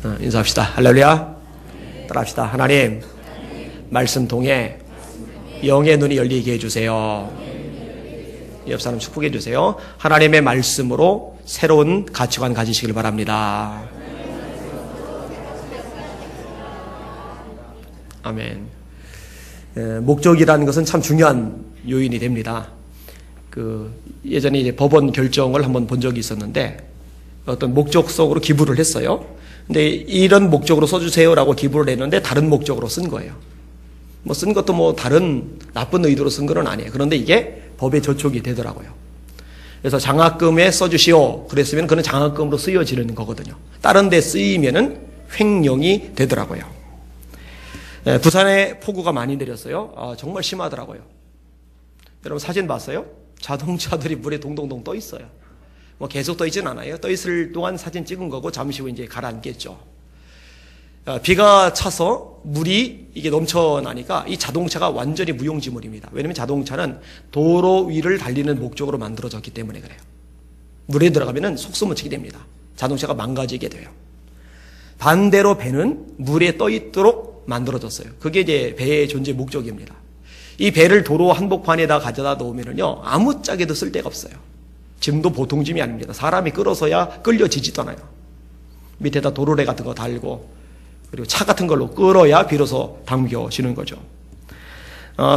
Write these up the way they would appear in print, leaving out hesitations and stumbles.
인사합시다. 할렐루야. 따라합시다. 하나님, 말씀 통해 영의 눈이 열리게 해주세요. 옆 사람 축복해 주세요. 하나님의 말씀으로 새로운 가치관 가지시길 바랍니다. 아멘. 목적이라는 것은 참 중요한 요인이 됩니다. 예전에 이제 법원 결정을 한번 본 적이 있었는데 어떤 목적성으로 기부를 했어요. 근데 이런 목적으로 써주세요라고 기부를 했는데 다른 목적으로 쓴 거예요. 쓴 것도 다른 나쁜 의도로 쓴 건 아니에요. 그런데 이게 법에 저촉이 되더라고요. 그래서 장학금에 써주시오. 그랬으면 그는 장학금으로 쓰여지는 거거든요. 다른 데 쓰이면은 횡령이 되더라고요. 부산에 폭우가 많이 내렸어요. 정말 심하더라고요. 여러분 사진 봤어요? 자동차들이 물에 동동동 떠 있어요. 계속 떠 있진 않아요. 떠 있을 동안 사진 찍은 거고 잠시 후 이제 가라앉겠죠. 비가 차서 물이 이게 넘쳐나니까 이 자동차가 완전히 무용지물입니다. 왜냐하면 자동차는 도로 위를 달리는 목적으로 만들어졌기 때문에 그래요. 물에 들어가면은 속수무책이 됩니다. 자동차가 망가지게 돼요. 반대로 배는 물에 떠 있도록 만들어졌어요. 그게 이제 배의 존재 목적입니다. 이 배를 도로 한복판에다 가져다 놓으면은요, 아무짝에도 쓸 데가 없어요. 짐도 보통 짐이 아닙니다. 사람이 끌어서야 끌려지지도 않아요. 밑에다 도로래 같은 거 달고 그리고 차 같은 걸로 끌어야 비로소 당겨지는 거죠.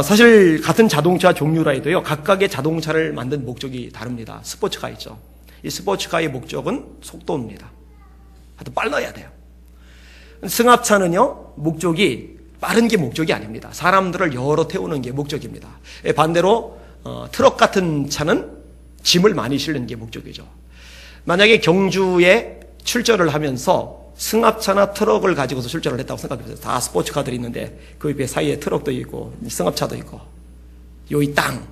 사실 같은 자동차 종류라 해도요, 각각의 자동차를 만든 목적이 다릅니다. 스포츠카 있죠. 이 스포츠카의 목적은 속도입니다. 하여튼 빨라야 돼요. 승합차는요, 목적이 빠른 게 목적이 아닙니다. 사람들을 열어 태우는 게 목적입니다. 반대로 트럭 같은 차는 짐을 많이 실는 게 목적이죠. 만약에 경주에 출전을 하면서 승합차나 트럭을 가지고서 출전을 했다고 생각해보세요. 다 스포츠카들이 있는데 그 옆에 사이에 트럭도 있고 승합차도 있고 요이 땅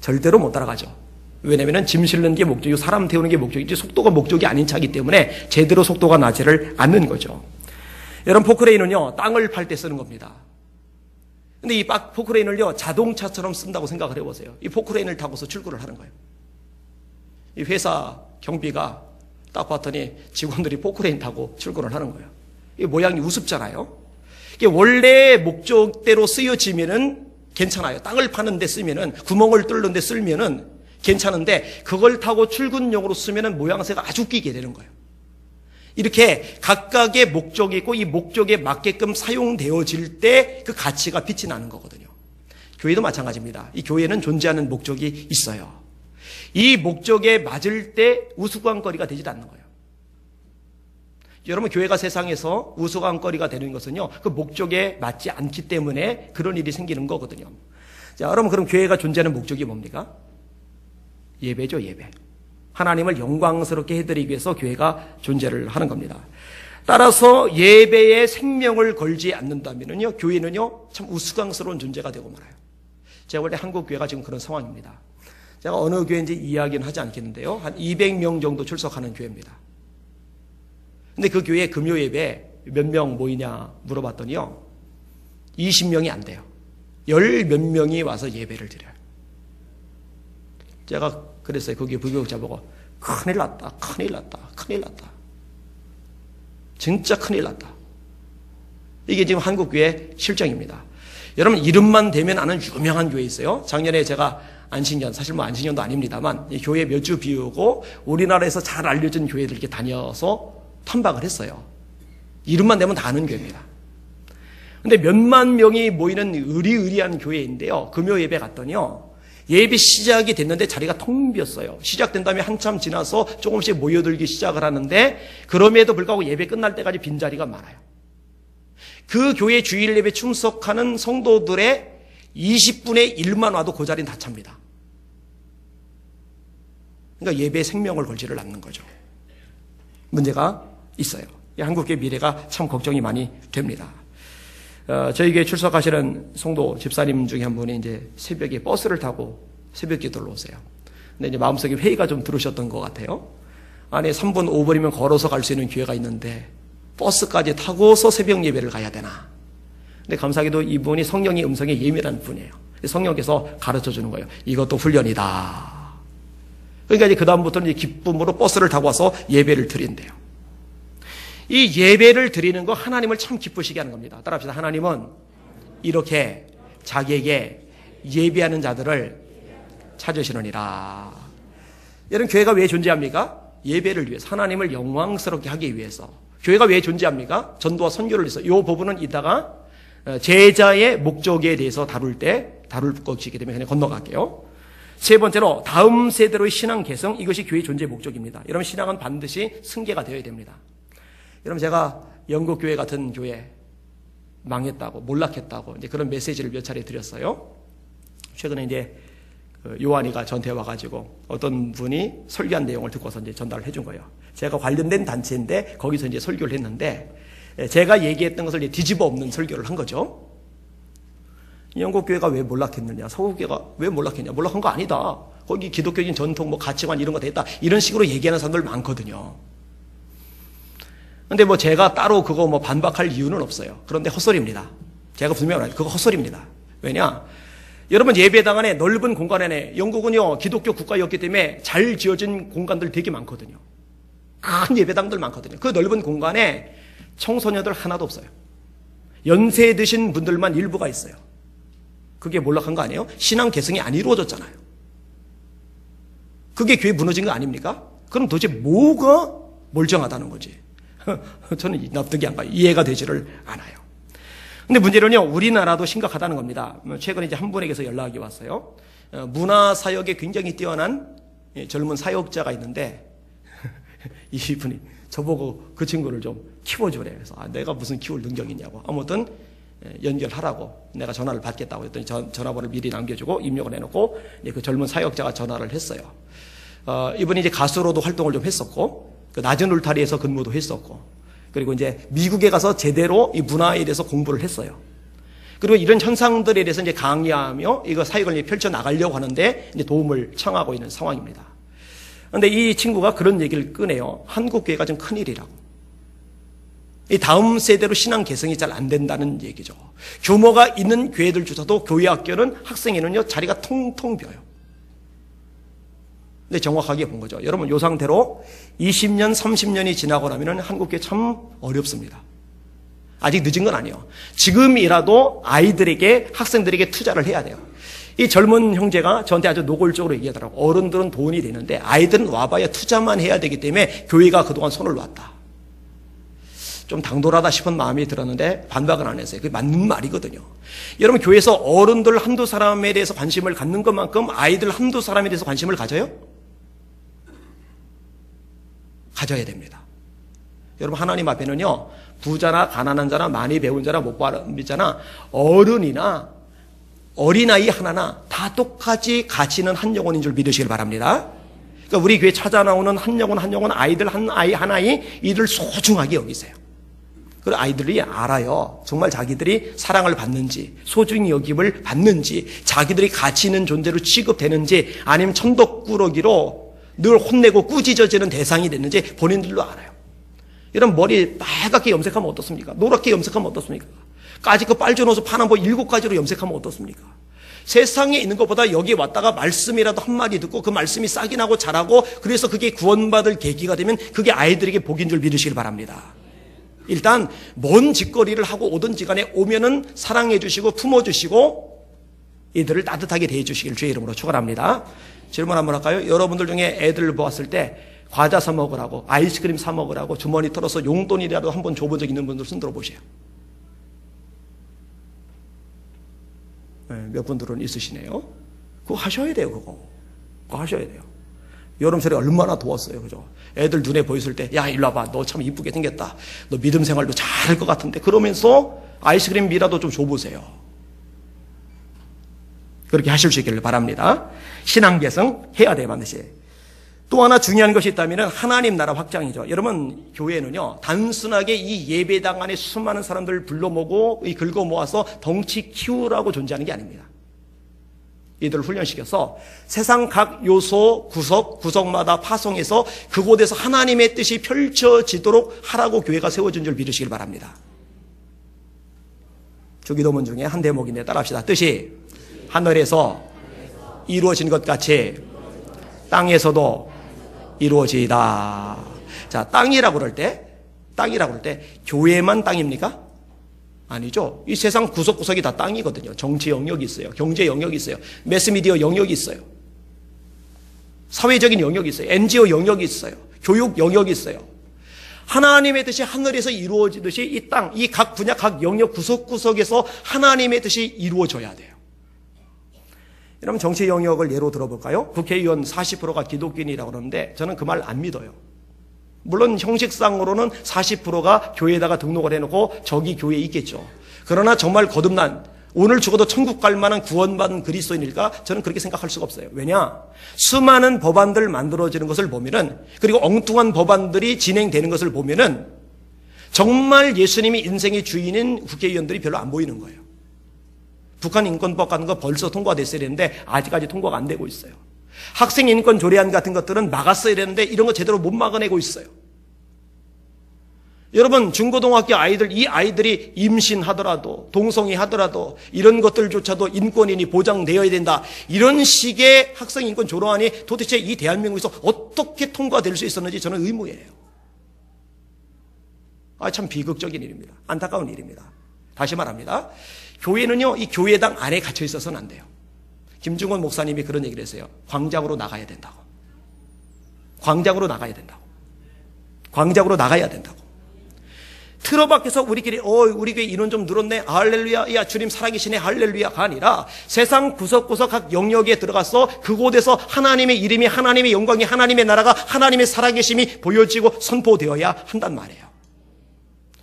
절대로 못 따라가죠. 왜냐하면 짐 실는 게 목적이고 사람 태우는 게 목적이지 속도가 목적이 아닌 차이기 때문에 제대로 속도가 나지를 않는 거죠. 여러분 포크레인은요, 땅을 팔 때 쓰는 겁니다. 근데 이 포크레인을요, 자동차처럼 쓴다고 생각을 해보세요. 이 포크레인을 타고서 출근을 하는 거예요. 이 회사 경비가 딱 봤더니 직원들이 포크레인 타고 출근을 하는 거예요. 이 모양이 우습잖아요. 이게 원래 목적대로 쓰여지면은 괜찮아요. 땅을 파는 데 쓰면은, 구멍을 뚫는 데 쓰면은 괜찮은데, 그걸 타고 출근용으로 쓰면은 모양새가 아주 웃기게 되는 거예요. 이렇게 각각의 목적이 있고 이 목적에 맞게끔 사용되어질 때 그 가치가 빛이 나는 거거든요. 교회도 마찬가지입니다. 이 교회는 존재하는 목적이 있어요. 이 목적에 맞을 때 우스꽝거리가 되지 않는 거예요. 여러분 교회가 세상에서 우스꽝거리가 되는 것은요, 그 목적에 맞지 않기 때문에 그런 일이 생기는 거거든요. 자, 여러분 그럼 교회가 존재하는 목적이 뭡니까? 예배죠, 예배. 하나님을 영광스럽게 해드리기 위해서 교회가 존재를 하는 겁니다. 따라서 예배에 생명을 걸지 않는다면요, 교회는요, 참 우스꽝스러운 존재가 되고 말아요. 제가 볼 때 한국 교회가 지금 그런 상황입니다. 제가 어느 교회인지 이야기는 하지 않겠는데요, 한 200명 정도 출석하는 교회입니다. 근데 그 교회 금요 예배 몇 명 모이냐 물어봤더니요, 20명이 안 돼요. 10몇 명이 와서 예배를 드려요. 제가 그랬어요. 거기 부교육자 보고 큰일 났다, 큰일 났다, 큰일 났다. 진짜 큰일 났다. 이게 지금 한국교회 실정입니다. 여러분 이름만 대면 아는 유명한 교회 있어요. 작년에 제가 안식년, 사실 뭐 안식년도 아닙니다만 이 교회 몇 주 비우고 우리나라에서 잘 알려진 교회들 이렇게 다녀서 탐방을 했어요. 이름만 대면 다 아는 교회입니다. 근데 몇만 명이 모이는 의리의리한 교회인데요, 금요 예배 갔더니요, 예배 시작이 됐는데 자리가 텅 비었어요. 시작된 다음에 한참 지나서 조금씩 모여들기 시작을 하는데 그럼에도 불구하고 예배 끝날 때까지 빈자리가 많아요. 그 교회 주일 예배 참석하는 성도들의 20분의 1만 와도 그 자리는 다 찹니다. 그러니까 예배에 생명을 걸지를 않는 거죠. 문제가 있어요. 한국교회 미래가 참 걱정이 많이 됩니다. 저희 교회 출석하시는 성도 집사님 중에 한 분이 이제 새벽에 버스를 타고 새벽 기도를 오세요. 근데 이제 마음속에 회의가 좀 들으셨던 것 같아요. 안에 3분, 5분이면 걸어서 갈 수 있는 기회가 있는데 버스까지 타고서 새벽 예배를 가야 되나. 근데 감사하게도 이분이 성령의 음성에 예민한 분이에요. 성령께서 가르쳐 주는 거예요. 이것도 훈련이다. 그러니까 이제 그다음부터는 이제 기쁨으로 버스를 타고 와서 예배를 드린대요. 이 예배를 드리는 거 하나님을 참 기쁘시게 하는 겁니다. 따라합시다. 하나님은 이렇게 자기에게 예배하는 자들을 찾으시느니라. 여러분, 교회가 왜 존재합니까? 예배를 위해서, 하나님을 영광스럽게 하기 위해서. 교회가 왜 존재합니까? 전도와 선교를 위해서. 이 부분은 이따가 제자의 목적에 대해서 다룰 것이기 때문에 그냥 건너갈게요. 세 번째로 다음 세대로의 신앙 개성, 이것이 교회의 존재 목적입니다. 여러분, 신앙은 반드시 승계가 되어야 됩니다. 여러분, 제가 영국 교회 같은 교회 망했다고, 몰락했다고 이제 그런 메시지를 몇 차례 드렸어요. 최근에 이제 요한이가 저한테 와가지고 어떤 분이 설교한 내용을 듣고서 이제 전달을 해준 거예요. 제가 관련된 단체인데 거기서 이제 설교를 했는데 제가 얘기했던 것을 이제 뒤집어 엎는 설교를 한 거죠. 영국 교회가 왜 몰락했느냐, 서구 교회가 왜 몰락했냐, 몰락한 거 아니다. 거기 기독교적인 전통, 뭐 가치관 이런 거 됐다. 이런 식으로 얘기하는 사람들 많거든요. 근데 뭐 제가 따로 그거 뭐 반박할 이유는 없어요. 그런데 헛소리입니다. 제가 분명히 말해요. 그거 헛소리입니다. 왜냐? 여러분, 예배당 안에 넓은 공간 안에, 영국은요 기독교 국가였기 때문에 잘 지어진 공간들 되게 많거든요. 큰 예배당들 많거든요. 그 넓은 공간에 청소년들 하나도 없어요. 연세 드신 분들만 일부가 있어요. 그게 몰락한 거 아니에요? 신앙 개성이 안 이루어졌잖아요. 그게 교회 무너진 거 아닙니까? 그럼 도대체 뭐가 멀쩡하다는 거지? 저는 납득이 안 가요. 이해가 되지를 않아요. 근데 문제는요, 우리나라도 심각하다는 겁니다. 최근에 이제 한 분에게서 연락이 왔어요. 문화 사역에 굉장히 뛰어난 젊은 사역자가 있는데, 이분이 저보고 그 친구를 좀 키워주래. 그래서 내가 무슨 키울 능력이 있냐고. 아무튼 연결하라고 내가 전화를 받겠다고 했더니 전화번호를 미리 남겨주고 입력을 해놓고 그 젊은 사역자가 전화를 했어요. 이분이 이제 가수로도 활동을 좀 했었고, 그 낮은 울타리에서 근무도 했었고, 그리고 이제 미국에 가서 제대로 이 문화에 대해서 공부를 했어요. 그리고 이런 현상들에 대해서 이제 강의하며 이거 사역을 펼쳐 나가려고 하는데 이제 도움을 청하고 있는 상황입니다. 그런데 이 친구가 그런 얘기를 꺼내요. 한국 교회가 좀 큰일이라고. 이 다음 세대로 신앙 개성이 잘 안 된다는 얘기죠. 규모가 있는 교회들조차도 교회 학교는 학생회는요 자리가 통통 비어요. 근데 정확하게 본 거죠. 여러분, 요 상태로 20년, 30년이 지나고 나면은 한국교회 참 어렵습니다. 아직 늦은 건 아니에요. 지금이라도 아이들에게, 학생들에게 투자를 해야 돼요. 이 젊은 형제가 저한테 아주 노골적으로 얘기하더라고요. 어른들은 돈이 되는데 아이들은 와봐야 투자만 해야 되기 때문에 교회가 그동안 손을 놨다. 좀 당돌하다 싶은 마음이 들었는데 반박은 안 했어요. 그게 맞는 말이거든요. 여러분, 교회에서 어른들 한두 사람에 대해서 관심을 갖는 것만큼 아이들 한두 사람에 대해서 관심을 가져요? 가져야 됩니다. 여러분, 하나님 앞에는요 부자나 가난한 자나 많이 배운 자나 못 배운 자나 어른이나 어린아이 하나나 다 똑같이 가치는 한 영혼인 줄 믿으시길 바랍니다. 그러니까 우리 교회 찾아 나오는 한 영혼 아이들 한 아이 하나이 이들 소중하게 여기세요. 그리고 아이들이 알아요. 정말 자기들이 사랑을 받는지, 소중히 여김을 받는지, 자기들이 가치 있는 존재로 취급되는지, 아니면 천덕꾸러기로 늘 혼내고 꾸짖어지는 대상이 됐는지 본인들도 알아요. 이런 머리 빨갛게 염색하면 어떻습니까? 노랗게 염색하면 어떻습니까? 까짓거 빨주노수 파남보 7가지로 염색하면 어떻습니까? 세상에 있는 것보다 여기 왔다가 말씀이라도 한마디 듣고 그 말씀이 싹이 나고 자라고, 그래서 그게 구원받을 계기가 되면 그게 아이들에게 복인 줄 믿으시길 바랍니다. 일단 뭔 짓거리를 하고 오든지 간에 오면은 사랑해 주시고 품어 주시고 이들을 따뜻하게 대해 주시기를 주의 이름으로 축원합니다. 질문 한번 할까요? 여러분들 중에 애들을 보았을 때 과자 사 먹으라고, 아이스크림 사 먹으라고 주머니 털어서 용돈이라도 한번 줘본 적 있는 분들 손 들어보세요. 네, 몇 분들은 있으시네요. 그거 하셔야 돼요. 그거 하셔야 돼요. 여름철에 얼마나 더웠어요. 그죠? 애들 눈에 보였을 때, 야, 일로 와봐. 너 참 이쁘게 생겼다. 너 믿음 생활도 잘할 것 같은데. 그러면서 아이스크림 미라도 좀 줘보세요. 그렇게 하실 수 있기를 바랍니다. 신앙 개성 해야 돼요, 반드시. 또 하나 중요한 것이 있다면 하나님 나라 확장이죠. 여러분, 교회는요 단순하게 이 예배당 안에 수많은 사람들을 불러 모으고 긁어 모아서 덩치 키우라고 존재하는 게 아닙니다. 이들을 훈련시켜서 세상 각 요소 구석마다 파송해서 그곳에서 하나님의 뜻이 펼쳐지도록 하라고 교회가 세워진 줄 믿으시길 바랍니다. 주기도문 중에 한 대목인데 따라합시다. 뜻이 하늘에서 이루어진 것 같이 땅에서도 이루어지이다. 자, 땅이라고 그럴 때 땅이라고 할 때 교회만 땅입니까? 아니죠. 이 세상 구석구석이 다 땅이거든요. 정치 영역이 있어요. 경제 영역이 있어요. 매스미디어 영역이 있어요. 사회적인 영역이 있어요. NGO 영역이 있어요. 교육 영역이 있어요. 하나님의 뜻이 하늘에서 이루어지듯이 이 땅, 이 각 분야, 각 영역 구석구석에서 하나님의 뜻이 이루어져야 돼요. 여러분 정치 영역을 예로 들어볼까요? 국회의원 40%가 기독교인이라고 그러는데 저는 그 말 안 믿어요. 물론 형식상으로는 40%가 교회에다가 등록을 해놓고 저기 교회에 있겠죠. 그러나 정말 거듭난 오늘 죽어도 천국 갈 만한 구원받은 그리스도인일까? 저는 그렇게 생각할 수가 없어요. 왜냐? 수많은 법안들 만들어지는 것을 보면은, 그리고 엉뚱한 법안들이 진행되는 것을 보면은 정말 예수님이 인생의 주인인 국회의원들이 별로 안 보이는 거예요. 북한 인권법 같은 거 벌써 통과됐어야 되는데 아직까지 통과가 안 되고 있어요. 학생 인권 조례안 같은 것들은 막았어야 되는데 이런 거 제대로 못 막아내고 있어요. 여러분 중고등학교 아이들, 이 아이들이 임신하더라도 동성애하더라도 이런 것들조차도 인권인이 보장되어야 된다. 이런 식의 학생 인권 조례안이 도대체 이 대한민국에서 어떻게 통과될 수 있었는지 저는 의문이에요. 참 비극적인 일입니다. 안타까운 일입니다. 다시 말합니다. 교회는요, 이 교회당 안에 갇혀 있어서는 안 돼요. 김중원 목사님이 그런 얘기를 했어요. 광장으로 나가야 된다고. 광장으로 나가야 된다고. 광장으로 나가야 된다고. 틀어 밖에서 우리끼리 우리 교회 인원 좀 늘었네. 할렐루야. 야 주님 살아계시네. 할렐루야가 아니라 세상 구석구석 각 영역에 들어가서 그곳에서 하나님의 이름이, 하나님의 영광이, 하나님의 나라가, 하나님의 살아계심이 보여지고 선포되어야 한단 말이에요.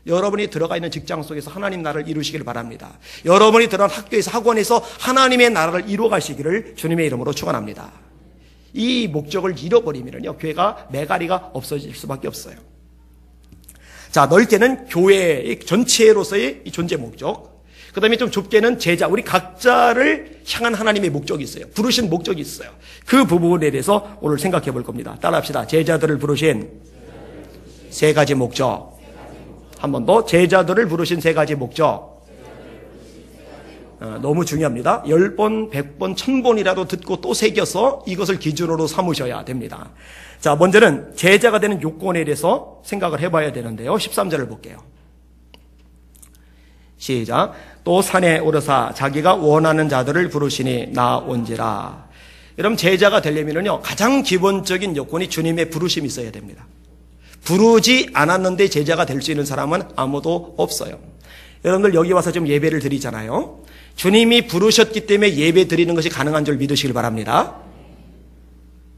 여러분이 들어가 있는 직장 속에서 하나님 나라를 이루시기를 바랍니다. 여러분이 들어간 학교에서, 학원에서 하나님의 나라를 이루어가시기를 주님의 이름으로 축원합니다. 이 목적을 잃어버리면요, 교회가 메가리가 없어질 수밖에 없어요. 자, 넓게는 교회 전체로서의 이 존재 목적, 그 다음에 좀 좁게는 제자, 우리 각자를 향한 하나님의 목적이 있어요. 부르신 목적이 있어요. 그 부분에 대해서 오늘 생각해 볼 겁니다. 따라합시다. 제자들을 부르신 세 가지 목적. 한 번 더, 제자들을 부르신 세 가지 목적. 너무 중요합니다. 10번, 100번, 1000번이라도 듣고 또 새겨서 이것을 기준으로 삼으셔야 됩니다. 자, 먼저는 제자가 되는 요건에 대해서 생각을 해봐야 되는데요. 13절을 볼게요. 시작. 또 산에 오르사 자기가 원하는 자들을 부르시니 나온지라. 여러분 제자가 되려면요, 가장 기본적인 요건이 주님의 부르심이 있어야 됩니다. 부르지 않았는데 제자가 될 수 있는 사람은 아무도 없어요. 여러분들 여기 와서 좀 예배를 드리잖아요. 주님이 부르셨기 때문에 예배 드리는 것이 가능한 줄 믿으시길 바랍니다.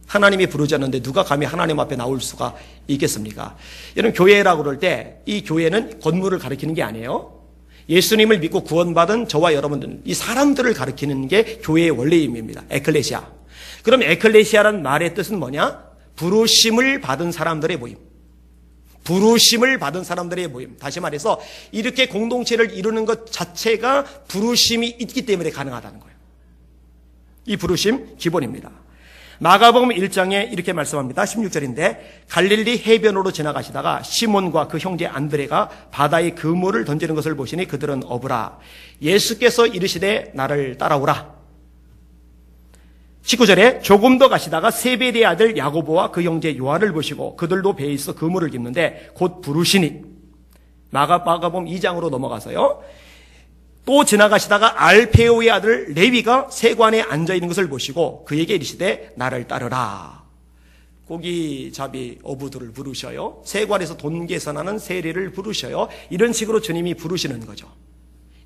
하나님이 부르지 않는데 누가 감히 하나님 앞에 나올 수가 있겠습니까? 여러분 교회라고 그럴 때 이 교회는 건물을 가리키는 게 아니에요. 예수님을 믿고 구원받은 저와 여러분들, 이 사람들을 가리키는 게 교회의 원래 의미입니다. 에클레시아. 그럼 에클레시아라는 말의 뜻은 뭐냐? 부르심을 받은 사람들의 모임. 부르심을 받은 사람들의 모임. 다시 말해서 이렇게 공동체를 이루는 것 자체가 부르심이 있기 때문에 가능하다는 거예요. 이 부르심 기본입니다. 마가복음 1장에 이렇게 말씀합니다. 16절인데 갈릴리 해변으로 지나가시다가 시몬과 그 형제 안드레가 바다에 그물을 던지는 것을 보시니 그들은 어부라. 예수께서 이르시되 나를 따라오라. 19절에 조금 더 가시다가 세베대의 아들 야고보와 그 형제 요한을 보시고 그들도 배에 있어 그물을 깁는데 곧 부르시니. 마가복음 2장으로 넘어가서요. 또 지나가시다가 알페오의 아들 레위가 세관에 앉아있는 것을 보시고 그에게 이르시되 나를 따르라. 고기잡이 어부들을 부르셔요. 세관에서 돈 계산하는 세리를 부르셔요. 이런 식으로 주님이 부르시는 거죠.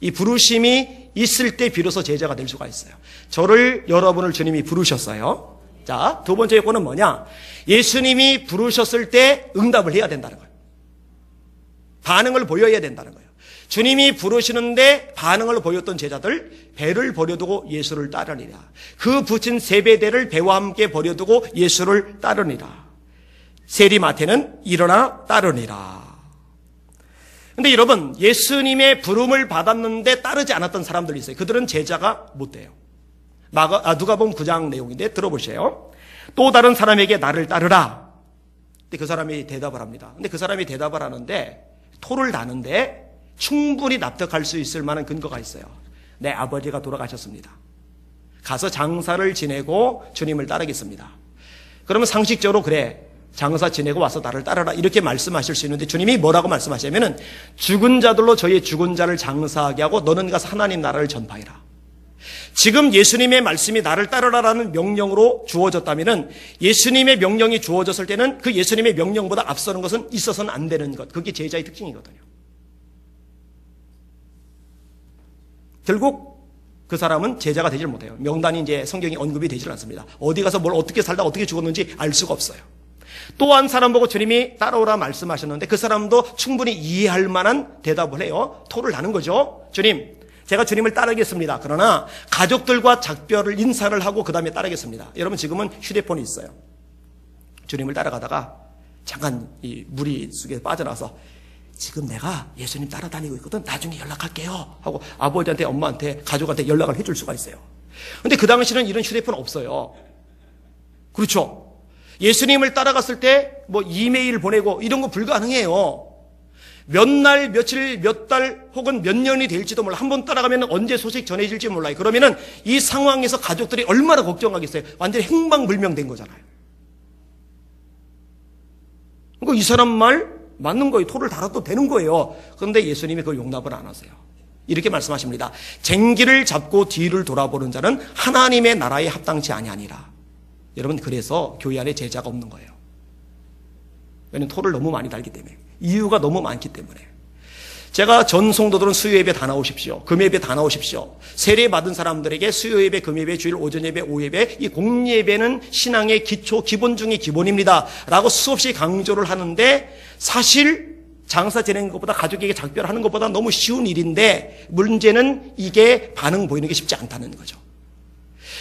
이 부르심이 있을 때 비로소 제자가 될 수가 있어요. 저를, 여러분을 주님이 부르셨어요. 자, 두 번째 요건은 뭐냐? 예수님이 부르셨을 때 응답을 해야 된다는 거예요. 반응을 보여야 된다는 거예요. 주님이 부르시는데 반응을 보였던 제자들, 배를 버려두고 예수를 따르니라. 그 붙인 세베대를 배와 함께 버려두고 예수를 따르니라. 세리마태는 일어나 따르니라. 근데 여러분, 예수님의 부름을 받았는데 따르지 않았던 사람들이 있어요. 그들은 제자가 못 돼요. 누가복음 9장 내용인데 들어보세요. 또 다른 사람에게 나를 따르라. 근데 그 사람이 대답을 합니다. 근데 그 사람이 대답을 하는데 토를 다는데 충분히 납득할 수 있을 만한 근거가 있어요. 내 아버지가 돌아가셨습니다. 가서 장사를 지내고 주님을 따르겠습니다. 그러면 상식적으로 그래. 장사 지내고 와서 나를 따르라 이렇게 말씀하실 수 있는데 주님이 뭐라고 말씀하시냐면은 죽은 자들로 저의 죽은 자를 장사하게 하고 너는 가서 하나님 나라를 전파해라. 지금 예수님의 말씀이 나를 따르라라는 명령으로 주어졌다면은 예수님의 명령이 주어졌을 때는 그 예수님의 명령보다 앞서는 것은 있어서는 안 되는 것. 그게 제자의 특징이거든요. 결국 그 사람은 제자가 되질 못해요. 명단이 이제 성경에 언급이 되질 않습니다. 어디 가서 뭘 어떻게 살다 어떻게 죽었는지 알 수가 없어요. 또 한 사람 보고 주님이 따라오라 말씀하셨는데 그 사람도 충분히 이해할 만한 대답을 해요. 토를 나는 거죠. 주님, 제가 주님을 따르겠습니다. 그러나 가족들과 작별을 인사를 하고 그 다음에 따르겠습니다. 여러분 지금은 휴대폰이 있어요. 주님을 따라가다가 잠깐 이 무리 속에 빠져나와서 지금 내가 예수님 따라다니고 있거든. 나중에 연락할게요. 하고 아버지한테 엄마한테 가족한테 연락을 해줄 수가 있어요. 근데 그 당시는 이런 휴대폰 없어요. 그렇죠. 예수님을 따라갔을 때 뭐 이메일 보내고 이런 거 불가능해요. 몇 날, 며칠, 몇 달 혹은 몇 년이 될지도 몰라. 한 번 따라가면 언제 소식 전해질지 몰라요. 그러면은 이 상황에서 가족들이 얼마나 걱정하겠어요. 완전히 행방불명된 거잖아요. 그러니까 이 사람 말 맞는 거예요. 토를 달아도 되는 거예요. 그런데 예수님이 그걸 용납을 안 하세요. 이렇게 말씀하십니다. 쟁기를 잡고 뒤를 돌아보는 자는 하나님의 나라에 합당치 아니하니라. 여러분 그래서 교회 안에 제자가 없는 거예요. 왜냐하면 토를 너무 많이 달기 때문에. 이유가 너무 많기 때문에. 제가 전 성도들은 수요예배 다 나오십시오. 금예배 다 나오십시오. 세례 받은 사람들에게 수요예배, 금예배, 주일 오전예배, 오예배 이 공예배는 신앙의 기초, 기본 중의 기본입니다. 라고 수없이 강조를 하는데 사실 장사 지내는 것보다 가족에게 작별하는 것보다 너무 쉬운 일인데 문제는 이게 반응 보이는 게 쉽지 않다는 거죠.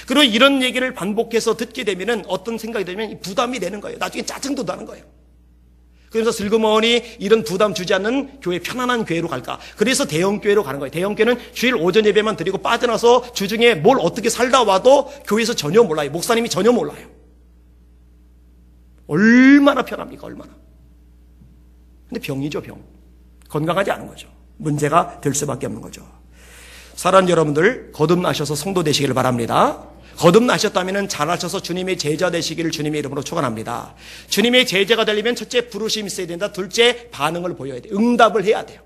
그리고 이런 얘기를 반복해서 듣게 되면은 어떤 생각이 들면 부담이 되는 거예요. 나중에 짜증도 나는 거예요. 그래서 슬그머니 이런 부담 주지 않는 교회, 편안한 교회로 갈까? 그래서 대형교회로 가는 거예요. 대형교회는 주일 오전 예배만 드리고 빠져나서 주중에 뭘 어떻게 살다 와도 교회에서 전혀 몰라요. 목사님이 전혀 몰라요. 얼마나 편합니까? 얼마나. 근데 병이죠, 병. 건강하지 않은 거죠. 문제가 될 수밖에 없는 거죠. 사랑하는 여러분들, 거듭나셔서 성도 되시길 바랍니다. 거듭나셨다면 잘하셔서 주님의 제자 되시기를 주님의 이름으로 축원합니다. 주님의 제자가 되려면 첫째 부르심이 있어야 된다. 둘째 반응을 보여야 돼요. 응답을 해야 돼요.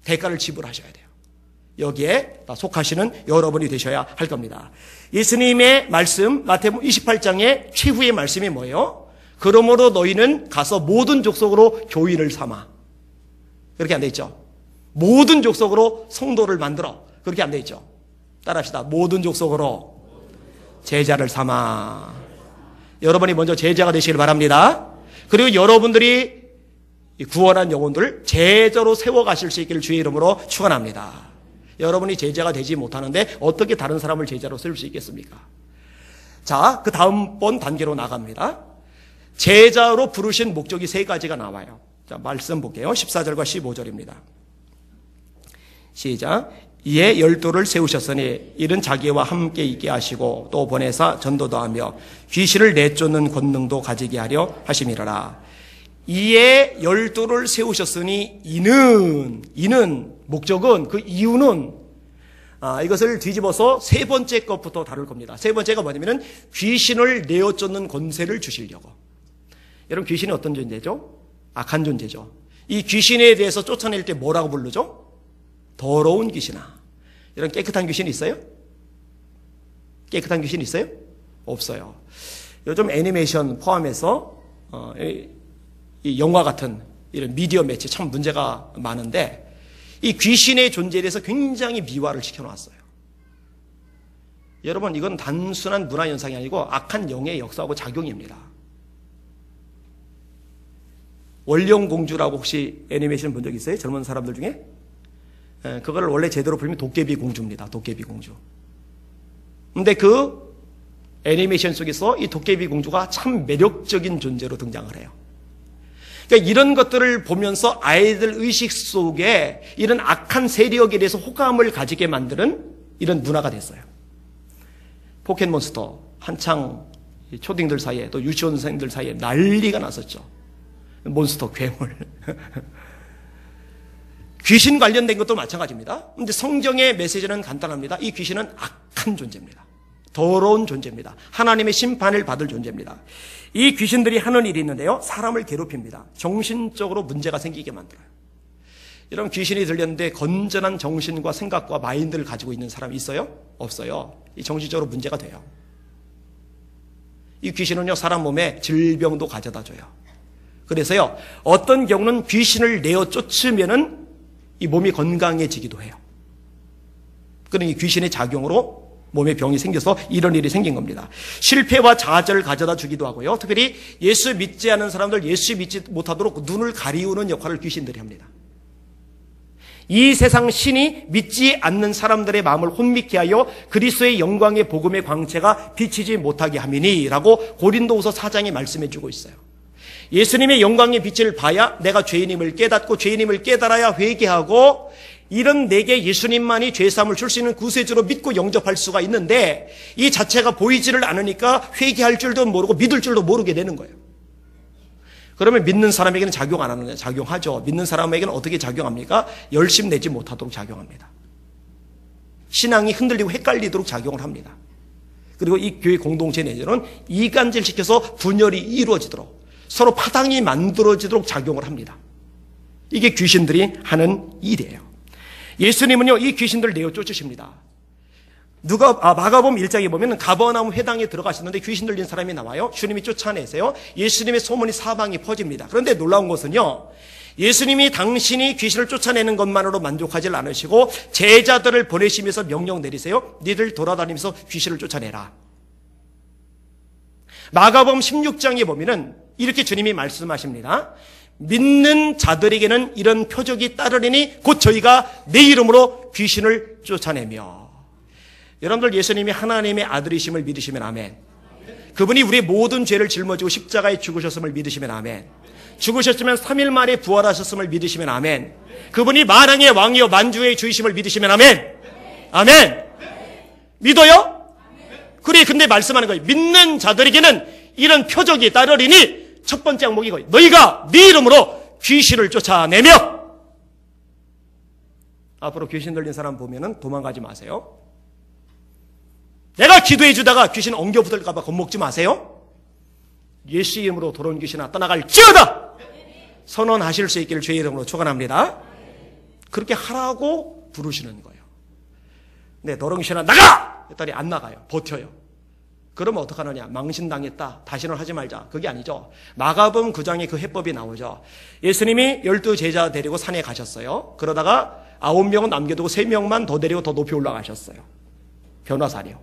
대가를 지불하셔야 돼요. 여기에 다 속하시는 여러분이 되셔야 할 겁니다. 예수님의 말씀 마태복음 28장의 최후의 말씀이 뭐예요? 그러므로 너희는 가서 모든 족속으로 교인을 삼아. 그렇게 안 돼 있죠? 모든 족속으로 성도를 만들어. 그렇게 안 돼 있죠? 따라합시다. 모든 족속으로 제자를 삼아. 여러분이 먼저 제자가 되시길 바랍니다. 그리고 여러분들이 구원한 영혼들을 제자로 세워가실 수 있기를 주의 이름으로 축원합니다. 여러분이 제자가 되지 못하는데 어떻게 다른 사람을 제자로 세울 수 있겠습니까? 자, 그 다음번 단계로 나갑니다. 제자로 부르신 목적이 세 가지가 나와요. 자, 말씀 볼게요. 14절과 15절입니다. 시작. 이에 12를 세우셨으니 이는 자기와 함께 있게 하시고 또 보내사 전도도 하며 귀신을 내쫓는 권능도 가지게 하려 하심이라. 이에 12를 세우셨으니 이는 목적은 그 이유는 이것을 뒤집어서 세 번째 것부터 다룰 겁니다. 세 번째가 뭐냐면은 귀신을 내어쫓는 권세를 주시려고. 여러분 귀신이 어떤 존재죠? 악한 존재죠. 이 귀신에 대해서 쫓아낼 때 뭐라고 부르죠? 더러운 귀신아. 이런 깨끗한 귀신이 있어요? 깨끗한 귀신이 있어요? 없어요. 요즘 애니메이션 포함해서 이 영화 같은 이런 미디어 매체 참 문제가 많은데 이 귀신의 존재에 대해서 굉장히 미화를 시켜놨어요. 여러분 이건 단순한 문화현상이 아니고 악한 영의 역사하고 작용입니다. 원령공주라고 혹시 애니메이션 본 적 있어요? 젊은 사람들 중에? 그거를 원래 제대로 부르면 도깨비 공주입니다. 도깨비 공주. 근데 그 애니메이션 속에서 이 도깨비 공주가 참 매력적인 존재로 등장을 해요. 그러니까 이런 것들을 보면서 아이들 의식 속에 이런 악한 세력에 대해서 호감을 가지게 만드는 이런 문화가 됐어요. 포켓몬스터 한창 초딩들 사이에 또 유치원생들 사이에 난리가 났었죠. 몬스터 괴물. 귀신 관련된 것도 마찬가지입니다. 그런데 성경의 메시지는 간단합니다. 이 귀신은 악한 존재입니다. 더러운 존재입니다. 하나님의 심판을 받을 존재입니다. 이 귀신들이 하는 일이 있는데요. 사람을 괴롭힙니다. 정신적으로 문제가 생기게 만들어요. 이런 귀신이 들렸는데 건전한 정신과 생각과 마인드를 가지고 있는 사람이 있어요? 없어요. 이 정신적으로 문제가 돼요. 이 귀신은요, 사람 몸에 질병도 가져다 줘요. 그래서요, 어떤 경우는 귀신을 내어 쫓으면은 이 몸이 건강해지기도 해요. 그러니 귀신의 작용으로 몸에 병이 생겨서 이런 일이 생긴 겁니다. 실패와 좌절을 가져다 주기도 하고요. 특별히 예수 믿지 않은 사람들, 예수 믿지 못하도록 눈을 가리우는 역할을 귀신들이 합니다. 이 세상 신이 믿지 않는 사람들의 마음을 혼미케 하여 그리스도의 영광의 복음의 광채가 비치지 못하게 함이니 라고 고린도후서 4장에 말씀해 주고 있어요. 예수님의 영광의 빛을 봐야 내가 죄인임을 깨닫고 죄인임을 깨달아야 회개하고 이런 내게 예수님만이 죄사함을 줄 수 있는 구세주로 믿고 영접할 수가 있는데 이 자체가 보이지를 않으니까 회개할 줄도 모르고 믿을 줄도 모르게 되는 거예요. 그러면 믿는 사람에게는 작용 안 하느냐? 작용하죠. 믿는 사람에게는 어떻게 작용합니까? 열심 내지 못하도록 작용합니다. 신앙이 흔들리고 헷갈리도록 작용을 합니다. 그리고 이 교회 공동체 내에는 이간질시켜서 분열이 이루어지도록 서로 파당이 만들어지도록 작용을 합니다. 이게 귀신들이 하는 일이에요. 예수님은요, 이 귀신들을 내어 쫓으십니다. 마가복음 1장에 보면 가버나움 회당에 들어가시는데 귀신 들린 사람이 나와요. 주님이 쫓아내세요. 예수님의 소문이 사방에 퍼집니다. 그런데 놀라운 것은요, 예수님이 당신이 귀신을 쫓아내는 것만으로 만족하지 않으시고 제자들을 보내시면서 명령 내리세요. 니들 돌아다니면서 귀신을 쫓아내라. 마가복음 16장에 보면은 이렇게 주님이 말씀하십니다. 믿는 자들에게는 이런 표적이 따르리니 곧 저희가 내 이름으로 귀신을 쫓아내며. 여러분들 예수님이 하나님의 아들이심을 믿으시면 아멘. 그분이 우리의 모든 죄를 짊어지고 십자가에 죽으셨음을 믿으시면 아멘. 죽으셨으면 3일 만에 부활하셨음을 믿으시면 아멘. 그분이 만왕의 왕이요 만주의 주이심을 믿으시면 아멘. 아멘. 믿어요? 그래, 근데 말씀하는 거예요. 믿는 자들에게는 이런 표적이 따르리니 첫 번째 항목이 이거예요. 너희가 네 이름으로 귀신을 쫓아내며. 앞으로 귀신 들린 사람 보면은 도망가지 마세요. 내가 기도해 주다가 귀신 엉겨 붙을까 봐 겁먹지 마세요. 예수 이름으로 더러운 귀신아 떠나갈지어다 선언하실 수 있기를 주의 이름으로 축원합니다. 그렇게 하라고 부르시는 거예요. 네, 더러운 귀신아 나가! 했더니 안 나가요. 버텨요. 그러면 어떡하느냐? 망신당했다. 다시는 하지 말자. 그게 아니죠. 마가복음 9장에 그 해법이 나오죠. 예수님이 12제자 데리고 산에 가셨어요. 그러다가 9명은 남겨두고 3명만 더 데리고 더 높이 올라가셨어요. 변화사려.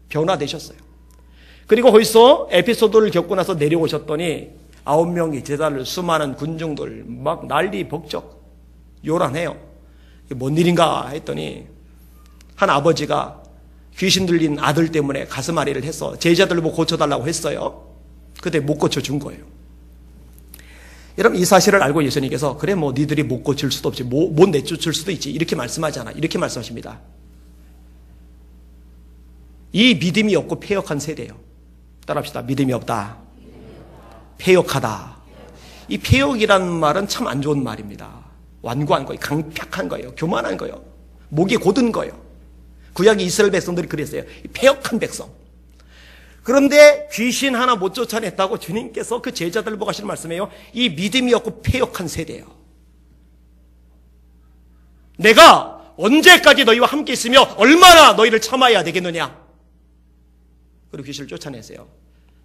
변화되셨어요. 그리고 거기서 에피소드를 겪고 나서 내려오셨더니 9명이 제자들 수많은 군중들 막 난리 북적 요란해요. 이게 뭔 일인가 했더니 한 아버지가 귀신 들린 아들 때문에 가슴앓이를 해서 제자들 보고 고쳐달라고 했어요. 그때 못 고쳐준 거예요. 여러분 이 사실을 알고 예수님께서 그래 뭐 니들이 못 고칠 수도 없지 못 내쫓을 수도 있지 이렇게 말씀하잖아. 이렇게 말씀하십니다. 이 믿음이 없고 패역한 세대예요. 따라합시다. 믿음이 없다. 패역하다. 이 패역이라는 말은 참 안 좋은 말입니다. 완고한 거예요. 강팍한 거예요. 교만한 거예요. 목이 곧은 거예요. 구약의 이스라엘 백성들이 그랬어요. 패역한 백성. 그런데 귀신 하나 못 쫓아냈다고 주님께서 그 제자들 보고 하시는 말씀이에요. 이 믿음이 없고 패역한 세대예요. 내가 언제까지 너희와 함께 있으며 얼마나 너희를 참아야 되겠느냐. 그리고 귀신을 쫓아내세요.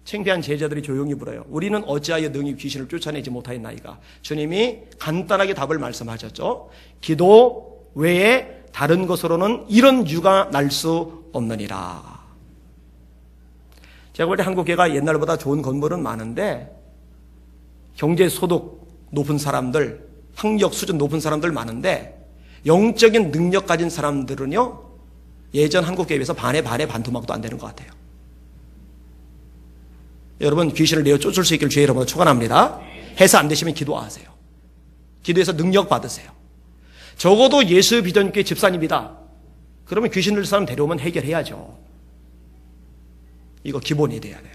창피한 제자들이 조용히 물어요. 우리는 어찌하여 능히 귀신을 쫓아내지 못하였나이까. 주님이 간단하게 답을 말씀하셨죠. 기도 외에 다른 것으로는 이런 유가 날 수 없느니라. 제가 볼 때 한국교회가 옛날보다 좋은 건물은 많은데 경제 소득 높은 사람들, 학력 수준 높은 사람들 많은데 영적인 능력 가진 사람들은요 예전 한국교회에 비해서 반에 반토막도 안 되는 것 같아요. 여러분 귀신을 내어 쫓을 수 있기를 주의 이름으로 축원합니다. 해서 안 되시면 기도하세요. 기도해서 능력 받으세요. 적어도 예수 비전교회 집사님이다. 그러면 귀신 들린 사람 데려오면 해결해야죠. 이거 기본이 돼야 돼요.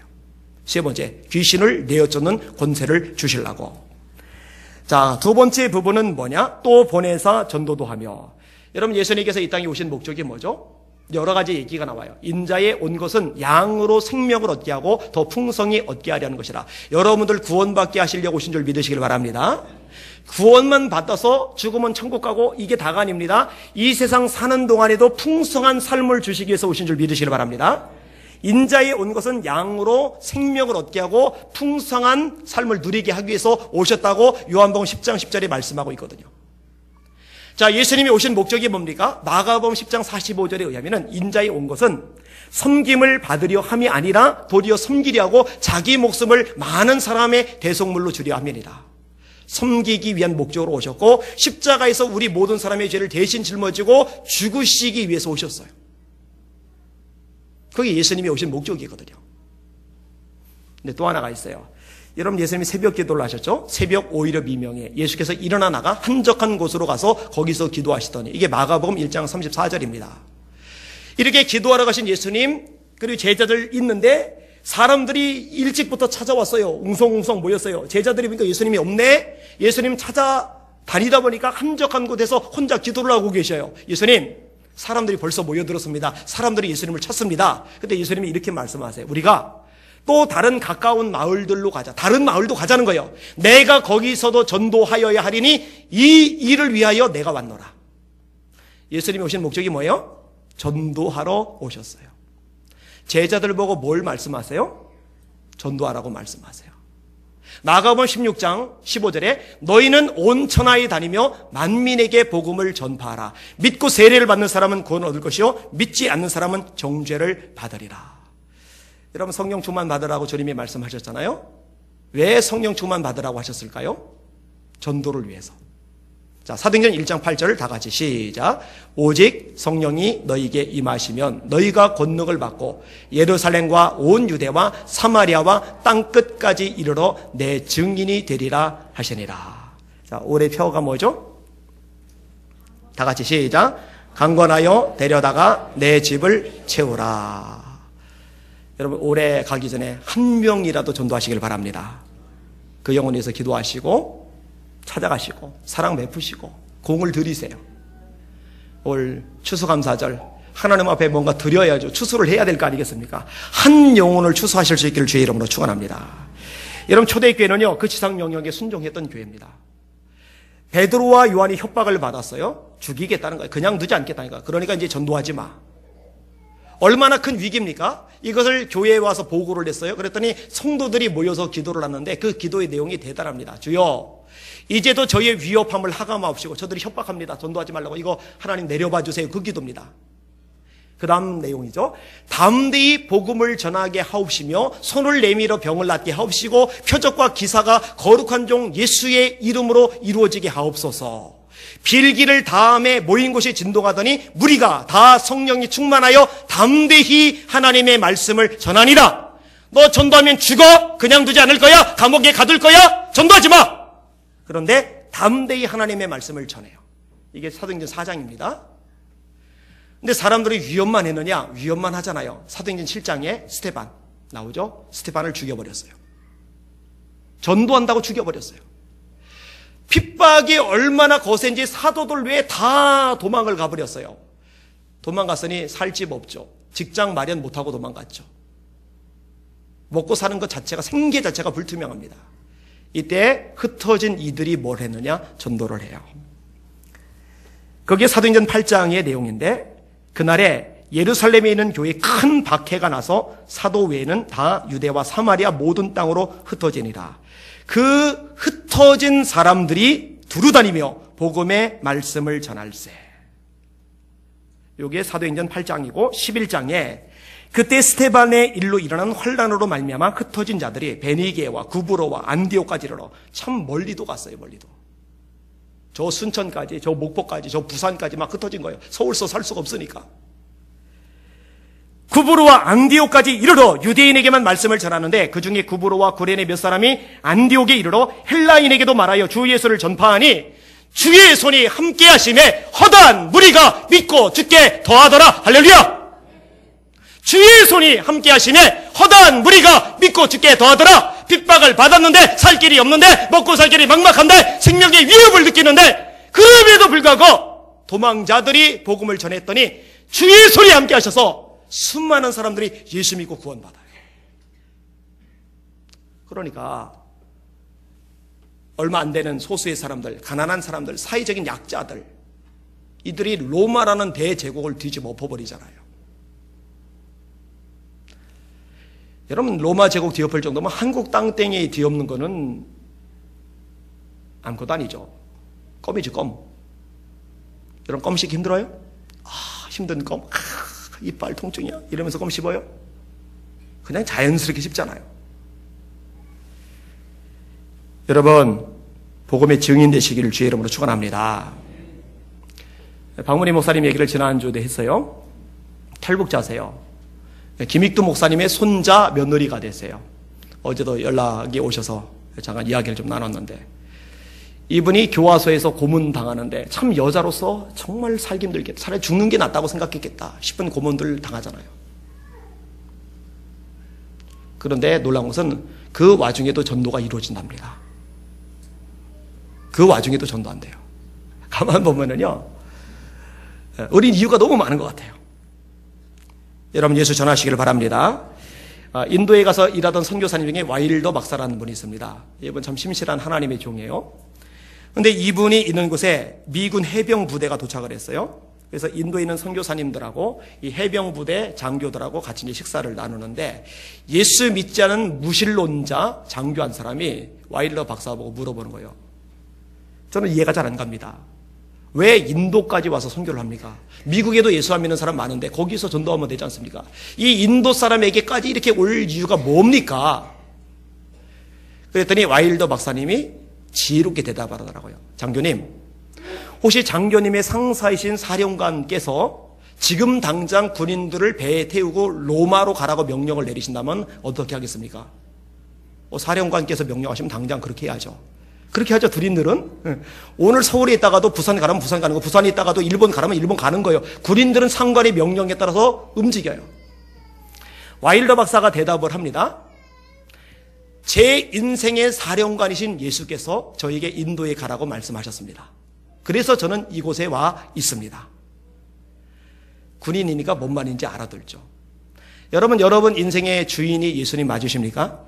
세 번째, 귀신을 내어 쫓는 권세를 주시려고. 자, 두 번째 부분은 뭐냐? 또 보내사 전도도 하며. 여러분 예수님께서 이 땅에 오신 목적이 뭐죠? 여러 가지 얘기가 나와요. 인자에 온 것은 양으로 생명을 얻게 하고 더 풍성히 얻게 하려는 것이라. 여러분들 구원받게 하시려고 오신 줄 믿으시길 바랍니다. 구원만 받아서 죽으면 천국 가고 이게 다가 아닙니다. 이 세상 사는 동안에도 풍성한 삶을 주시기 위해서 오신 줄 믿으시길 바랍니다. 인자에 온 것은 양으로 생명을 얻게 하고 풍성한 삶을 누리게 하기 위해서 오셨다고 요한복음 10장 10절에 말씀하고 있거든요. 자, 예수님이 오신 목적이 뭡니까? 마가복음 10장 45절에 의하면 인자에 온 것은 섬김을 받으려 함이 아니라 도리어 섬기려 하고 자기 목숨을 많은 사람의 대속물로 주려 함이니라. 섬기기 위한 목적으로 오셨고 십자가에서 우리 모든 사람의 죄를 대신 짊어지고 죽으시기 위해서 오셨어요. 그게 예수님이 오신 목적이거든요. 근데 또 하나가 있어요. 여러분, 예수님이 새벽 기도를 하셨죠? 새벽 오히려 미명에 예수께서 일어나 나가 한적한 곳으로 가서 거기서 기도하시더니, 이게 마가복음 1장 34절입니다. 이렇게 기도하러 가신 예수님 그리고 제자들 있는데 사람들이 일찍부터 찾아왔어요. 웅성웅성 모였어요. 제자들이 보니까 예수님이 없네. 예수님 찾아다니다 보니까 한적한 곳에서 혼자 기도를 하고 계셔요. 예수님, 사람들이 벌써 모여들었습니다. 사람들이 예수님을 찾습니다. 근데 예수님이 이렇게 말씀하세요. 우리가 또 다른 가까운 마을들로 가자. 다른 마을도 가자는 거예요. 내가 거기서도 전도하여야 하리니 이 일을 위하여 내가 왔노라. 예수님이 오신 목적이 뭐예요? 전도하러 오셨어요. 제자들 보고 뭘 말씀하세요? 전도하라고 말씀하세요. 마가복음 16장 15절에 너희는 온 천하에 다니며 만민에게 복음을 전파하라. 믿고 세례를 받는 사람은 구원을 얻을 것이요 믿지 않는 사람은 정죄를 받으리라. 여러분, 성령 충만 받으라고 주님이 말씀하셨잖아요. 왜 성령 충만 받으라고 하셨을까요? 전도를 위해서. 자, 사도행전 1장 8절을 다 같이 시작. 오직 성령이 너희에게 임하시면 너희가 권능을 받고 예루살렘과 온 유대와 사마리아와 땅끝까지 이르러 내 증인이 되리라 하시니라. 자, 올해 표가 뭐죠? 다 같이 시작. 강권하여 데려다가 내 집을 채우라. 여러분, 올해 가기 전에 한 명이라도 전도하시길 바랍니다. 그 영혼을 위해서 기도하시고 찾아가시고 사랑 베푸시고 공을 들이세요. 올 추수감사절 하나님 앞에 뭔가 드려야죠. 추수를 해야 될 거 아니겠습니까? 한 영혼을 추수하실 수 있기를 주의 이름으로 축원합니다. 여러분, 초대교회는요 그 지상 명령에 순종했던 교회입니다. 베드로와 요한이 협박을 받았어요. 죽이겠다는 거예요. 그냥 두지 않겠다니까. 그러니까 이제 전도하지 마. 얼마나 큰 위기입니까? 이것을 교회에 와서 보고를 했어요. 그랬더니 성도들이 모여서 기도를 하는데 그 기도의 내용이 대단합니다. 주여, 이제도 저희의 위협함을 하감하옵시고 저들이 협박합니다. 전도하지 말라고. 이거 하나님 내려봐 주세요. 그 기도입니다. 그 다음 내용이죠. 담대히 복음을 전하게 하옵시며 손을 내밀어 병을 낫게 하옵시고 표적과 기사가 거룩한 종 예수의 이름으로 이루어지게 하옵소서. 빌기를 다음에 모인 곳이 진동하더니 무리가 다 성령이 충만하여 담대히 하나님의 말씀을 전하니라. 너 전도하면 죽어? 그냥 두지 않을 거야? 감옥에 가둘 거야? 전도하지 마! 그런데 담대히 하나님의 말씀을 전해요. 이게 사도행전 4장입니다. 근데 사람들이 위협만 했느냐? 위협만 하잖아요. 사도행전 7장에 스테반 나오죠? 스테반을 죽여버렸어요. 전도한다고 죽여버렸어요. 핍박이 얼마나 거센지 사도들 외에 다 도망을 가버렸어요. 도망갔으니 살 집 없죠. 직장 마련 못하고 도망갔죠. 먹고 사는 것 자체가, 생계 자체가 불투명합니다. 이때 흩어진 이들이 뭘 했느냐? 전도를 해요. 그게 사도행전 8장의 내용인데, 그날에 예루살렘에 있는 교회에 큰 박해가 나서 사도 외에는 다 유대와 사마리아 모든 땅으로 흩어지니라. 그 흩어진 사람들이 두루다니며 복음의 말씀을 전할세. 이게 사도행전 8장이고 11장에 그때 스테반의 일로 일어난 환란으로 말미암아 흩어진 자들이 베니게와 구브로와 안디옥까지 이르러 참 멀리도 갔어요. 멀리도. 저 순천까지, 저 목포까지, 저 부산까지 막 흩어진 거예요. 서울서 살 수가 없으니까. 구브로와 안디옥까지 이르러 유대인에게만 말씀을 전하는데 그 중에 구브로와 구레네 몇 사람이 안디옥에 이르러 헬라인에게도 말하여 주 예수를 전파하니 주의 손이 함께 하심에 허다한 무리가 믿고 죽게 더하더라. 할렐루야. 주의 손이 함께 하심에 허다한 무리가 믿고 죽게 더하더라. 핍박을 받았는데 살 길이 없는데 먹고 살 길이 막막한데 생명의 위협을 느끼는데 그럼에도 불구하고 도망자들이 복음을 전했더니 주의 손이 함께 하셔서 수많은 사람들이 예수 믿고 구원받아요. 그러니까 얼마 안 되는 소수의 사람들, 가난한 사람들, 사회적인 약자들, 이들이 로마라는 대제국을 뒤집어 엎어버리잖아요. 여러분, 로마 제국 뒤엎을 정도면 한국 땅땡이 뒤엎는 거는 아무것도 아니죠. 껌이지, 껌. 여러분, 껌 씹기 힘들어요? 힘든 껌. 이빨 통증이야. 이러면서 껌 씹어요? 그냥 자연스럽게 씹잖아요. 여러분, 복음의 증인 되시기를 주의 이름으로 축원합니다. 박문희 목사님 얘기를 지난주에 했어요. 탈북자세요. 김익두 목사님의 손자 며느리가 됐어요. 어제도 연락이 오셔서 잠깐 이야기를 좀 나눴는데, 이분이 교화소에서 고문당하는데 참 여자로서 정말 살기 힘들겠다, 차라리 죽는 게 낫다고 생각했겠다 싶은 고문들 당하잖아요. 그런데 놀라운 것은 그 와중에도 전도가 이루어진답니다. 그 와중에도 전도 안 돼요. 가만 보면은요, 어린 이유가 너무 많은 것 같아요. 여러분, 예수 전하시기를 바랍니다. 인도에 가서 일하던 선교사님 중에 와일더 박사라는 분이 있습니다. 이분 참 심실한 하나님의 종이에요. 그런데 이분이 있는 곳에 미군 해병 부대가 도착을 했어요. 그래서 인도에 있는 선교사님들하고 이 해병 부대 장교들하고 같이 이제 식사를 나누는데, 예수 믿지 않은 무신론자 장교 한 사람이 와일더 박사 보고 물어보는 거예요. 저는 이해가 잘 안 갑니다. 왜 인도까지 와서 선교를 합니까? 미국에도 예수 안 믿는 사람 많은데 거기서 전도하면 되지 않습니까? 이 인도 사람에게까지 이렇게 올 이유가 뭡니까? 그랬더니 와일더 박사님이 지혜롭게 대답하더라고요. 장교님, 혹시 장교님의 상사이신 사령관께서 지금 당장 군인들을 배에 태우고 로마로 가라고 명령을 내리신다면 어떻게 하겠습니까? 사령관께서 명령하시면 당장 그렇게 해야죠. 그렇게 하죠. 군인들은. 오늘 서울에 있다가도 부산 가면 부산 가는 거, 부산에 있다가도 일본 가면 일본 가는 거예요. 군인들은 상관의 명령에 따라서 움직여요. 와일더 박사가 대답을 합니다. 제 인생의 사령관이신 예수께서 저에게 인도에 가라고 말씀하셨습니다. 그래서 저는 이곳에 와 있습니다. 군인이니까 뭔 말인지 알아들죠. 여러분 인생의 주인이 예수님 맞으십니까?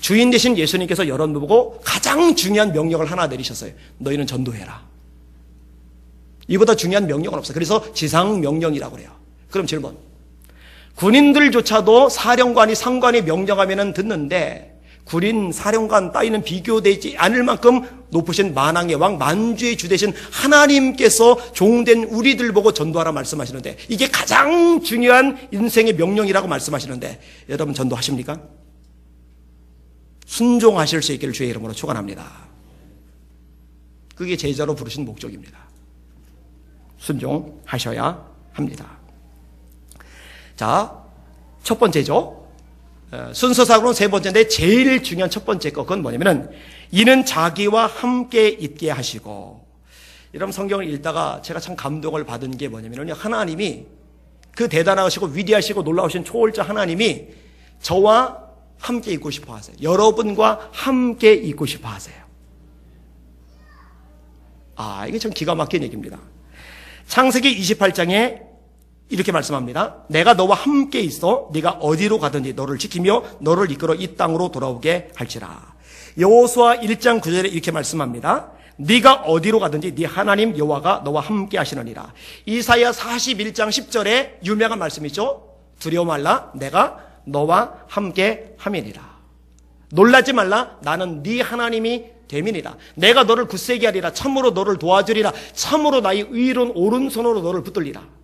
주인 되신 예수님께서 여러분 보고 가장 중요한 명령을 하나 내리셨어요. 너희는 전도해라. 이보다 중요한 명령은 없어요. 그래서 지상 명령이라고 그래요. 그럼 질문. 군인들조차도 사령관이 상관이 명령하면 듣는데, 군인 사령관 따위는 비교되지 않을 만큼 높으신 만왕의 왕 만주의 주 되신 하나님께서 종된 우리들 보고 전도하라 말씀하시는데, 이게 가장 중요한 인생의 명령이라고 말씀하시는데, 여러분 전도하십니까? 순종하실 수 있기를 주의 이름으로 축원합니다. 그게 제자로 부르신 목적입니다. 순종하셔야 합니다. 자, 첫 번째죠. 순서상으로는 세 번째인데 제일 중요한 첫 번째 거, 그건 뭐냐면은 이는 자기와 함께 있게 하시고. 여러분, 성경을 읽다가 제가 참 감동을 받은 게 뭐냐면요, 하나님이, 그 대단하시고 위대하시고 놀라우신 초월자 하나님이 저와 함께 있고 싶어 하세요. 여러분과 함께 있고 싶어 하세요. 이게 참 기가 막힌 얘기입니다. 창세기 28장에 이렇게 말씀합니다. 내가 너와 함께 있어 네가 어디로 가든지 너를 지키며 너를 이끌어 이 땅으로 돌아오게 할지라. 여호수아 1장 9절에 이렇게 말씀합니다. 네가 어디로 가든지 네 하나님 여호와가 너와 함께 하시느니라. 이사야 41장 10절에 유명한 말씀이죠. 두려워 말라, 내가 너와 함께 함이니라. 놀라지 말라, 나는 네 하나님이 됨이니라. 내가 너를 굳세게 하리라. 참으로 너를 도와주리라. 참으로 나의 의로운 오른손으로 너를 붙들리라.